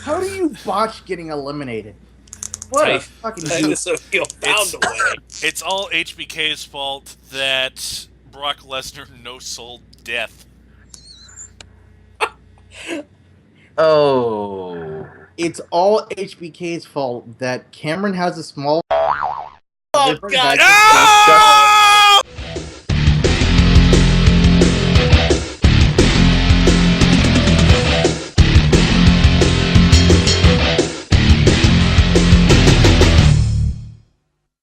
How do you botch getting eliminated? What a fucking Titus O'Neil found a way. It's all HBK's fault that Brock Lesnar no-sold death. Oh. It's all HBK's fault that Cameron has a small. Oh God! No!